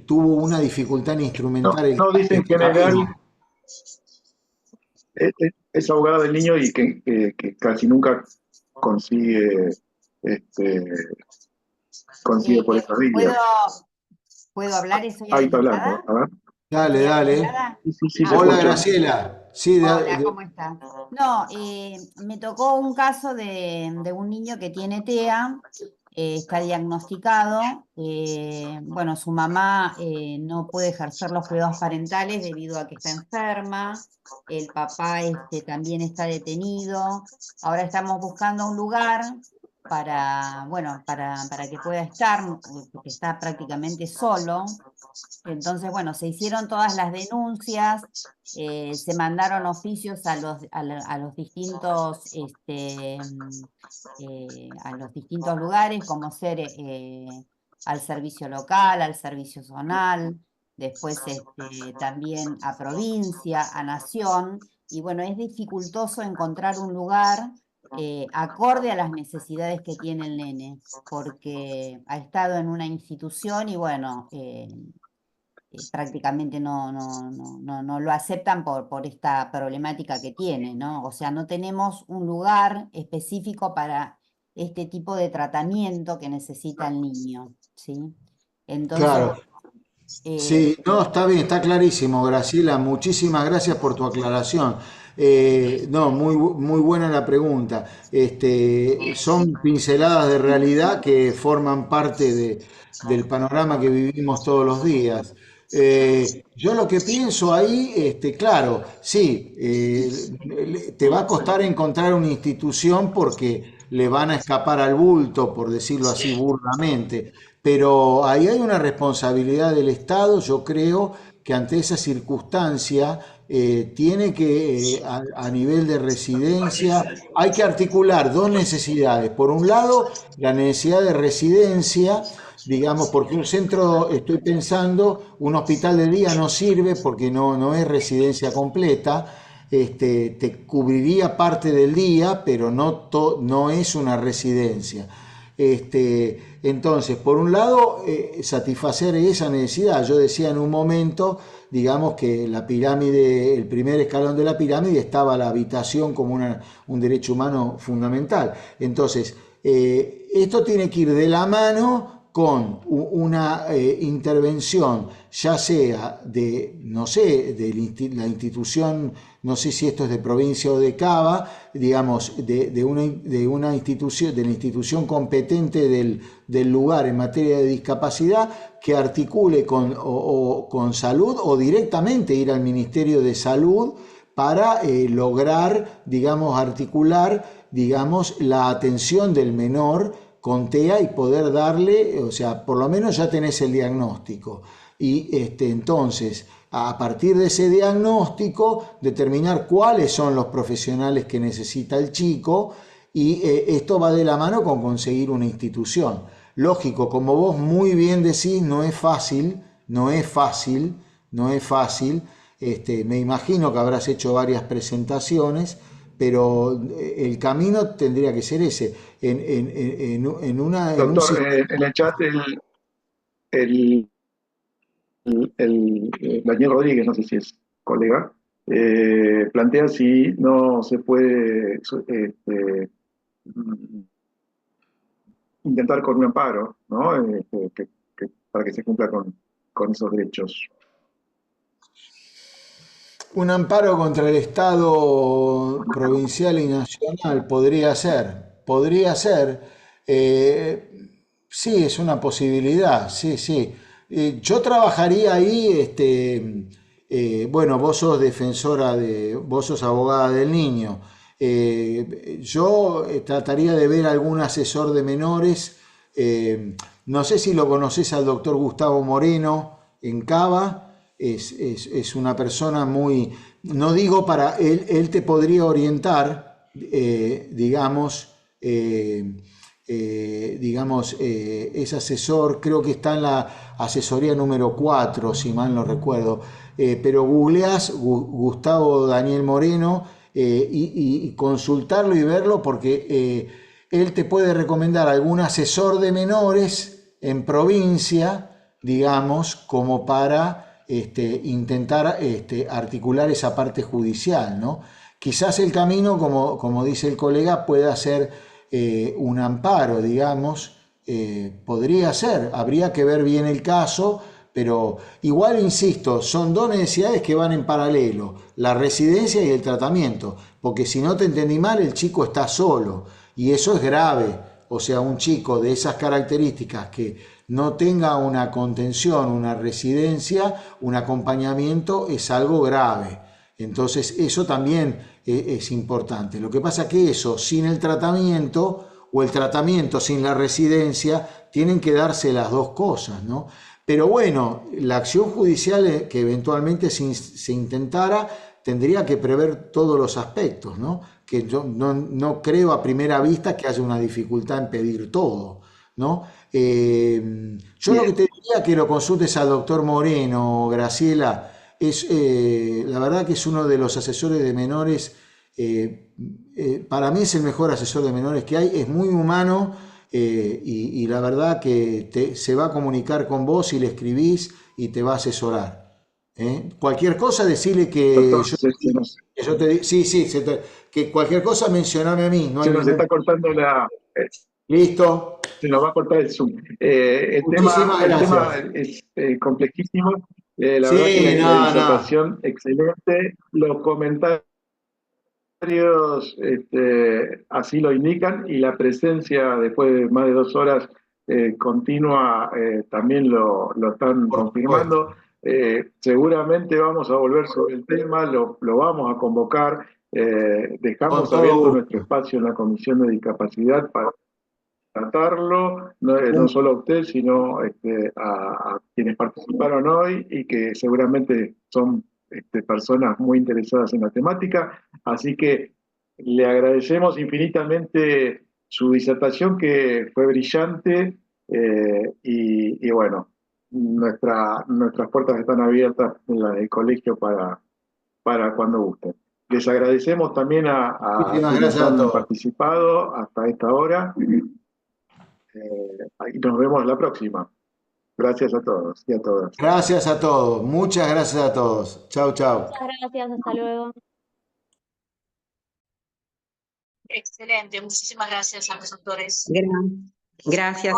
tuvo una dificultad en instrumentar no, dice en el general, camino. es abogada del niño y que casi nunca consigue, consigue por esa vía. ¿Puedo hablar? ¿Estoy Ahí está hablando, habilitada? a ver. Dale, ¿Estoy dale. habilitada? Sí, se Hola, escucha. Graciela. Sí, Hola, ¿cómo estás? No, me tocó un caso de un niño que tiene TEA, está diagnosticado. Bueno, su mamá no puede ejercer los cuidados parentales debido a que está enferma. El papá también está detenido. Ahora estamos buscando un lugar para que pueda estar, porque está prácticamente solo. Entonces, bueno, se hicieron todas las denuncias, se mandaron oficios a los distintos lugares, como ser al servicio local, al servicio zonal, después también a provincia, a nación, y bueno, es dificultoso encontrar un lugar acorde a las necesidades que tiene el nene, porque ha estado en una institución y bueno, prácticamente no lo aceptan por esta problemática que tiene, ¿no? O sea, no tenemos un lugar específico para este tipo de tratamiento que necesita el niño, ¿sí? Entonces, claro. Sí, no, está bien, está clarísimo, Graciela. Muchísimas gracias por tu aclaración. No, muy buena la pregunta. Son pinceladas de realidad que forman parte del panorama que vivimos todos los días. Yo lo que pienso ahí, claro, sí, te va a costar encontrar una institución porque le van a escapar al bulto, por decirlo así burdamente, pero ahí hay una responsabilidad del Estado. Yo creo que ante esa circunstancia tiene que, a nivel de residencia, hay que articular dos necesidades. Por un lado, la necesidad de residencia, digamos, porque un centro, estoy pensando, un hospital de día no sirve porque no es residencia completa. te cubriría parte del día, pero no es una residencia. Entonces, por un lado, satisfacer esa necesidad. Yo decía en un momento, digamos que la pirámide, el primer escalón de la pirámide estaba la habitación como un derecho humano fundamental. Entonces, esto tiene que ir de la mano con una intervención, ya sea de, no sé, de la institución, no sé si esto es de provincia o de Cava, digamos, de una institución, de la institución competente del lugar en materia de discapacidad, que articule con salud o directamente ir al Ministerio de Salud para lograr, digamos, articular, digamos, la atención del menor con TEA y poder darle, o sea, por lo menos ya tenés el diagnóstico. Y entonces, a partir de ese diagnóstico, determinar cuáles son los profesionales que necesita el chico, y esto va de la mano con conseguir una institución. Lógico, como vos muy bien decís, no es fácil, no es fácil, no es fácil. Me imagino que habrás hecho varias presentaciones, pero el camino tendría que ser ese. En un Doctor, en el chat el, Daniel Rodríguez, no sé si es colega, plantea si no se puede intentar con un amparo, ¿no? Para que se cumpla con esos derechos. Un amparo contra el Estado provincial y nacional podría ser, sí, es una posibilidad, sí, sí. Yo trabajaría ahí, bueno, vos sos vos sos abogada del niño. Yo trataría de ver algún asesor de menores, no sé si lo conoces al doctor Gustavo Moreno en Cava. Es una persona muy, no digo para él te podría orientar, digamos, es asesor, creo que está en la asesoría número 4 si mal no recuerdo, pero googleás Gustavo Daniel Moreno, y consultarlo y verlo, porque él te puede recomendar algún asesor de menores en provincia, digamos, como para intentar articular esa parte judicial, ¿no? Quizás el camino, como dice el colega, pueda ser un amparo, digamos, podría ser, habría que ver bien el caso, pero igual, insisto, son dos necesidades que van en paralelo, la residencia y el tratamiento, porque si no te entendí mal, el chico está solo, y eso es grave. O sea, un chico de esas características que no tenga una contención, una residencia, un acompañamiento, es algo grave. Entonces, eso también es importante. Lo que pasa es que eso, sin el tratamiento, o el tratamiento sin la residencia, tienen que darse las dos cosas, ¿no? Pero bueno, la acción judicial que eventualmente se intentara tendría que prever todos los aspectos, ¿no? Que yo no creo a primera vista que haya una dificultad en pedir todo, ¿no? Yo lo que te diría que lo consultes al doctor Moreno, Graciela, la verdad que es uno de los asesores de menores, para mí es el mejor asesor de menores que hay, es muy humano, y la verdad que se va a comunicar con vos y le escribís y te va a asesorar. Cualquier cosa, decirle que Doctor, sí, sí, que cualquier cosa mencioname a mí, no hay se nos ningún... está cortando Listo, se nos va a cortar el Zoom. muchísimas El tema gracias. es complejísimo. La verdad que Sí, la no, no. disertación excelente. Los comentarios así lo indican, y la presencia después de más de 2 horas continua también lo están Por supuesto. confirmando. Seguramente vamos a volver sobre el tema, lo vamos a convocar. Con Dejamos todo abierto nuestro gusto. espacio en la Comisión de Discapacidad para tratarlo, no, no Un- solo a usted, sino a quienes participaron hoy y que seguramente son personas muy interesadas en la temática. Así que le agradecemos infinitamente su disertación, que fue brillante, y bueno, nuestras puertas están abiertas en la del colegio para cuando guste. Les agradecemos también a Muchísimas quienes gracias a han todos. participado hasta esta hora. Y nos vemos la próxima. Gracias a todos y a todas. Gracias a todos, muchas gracias a todos. Chau, chau. Muchas gracias, hasta luego. Excelente, muchísimas gracias a los doctores. Gracias.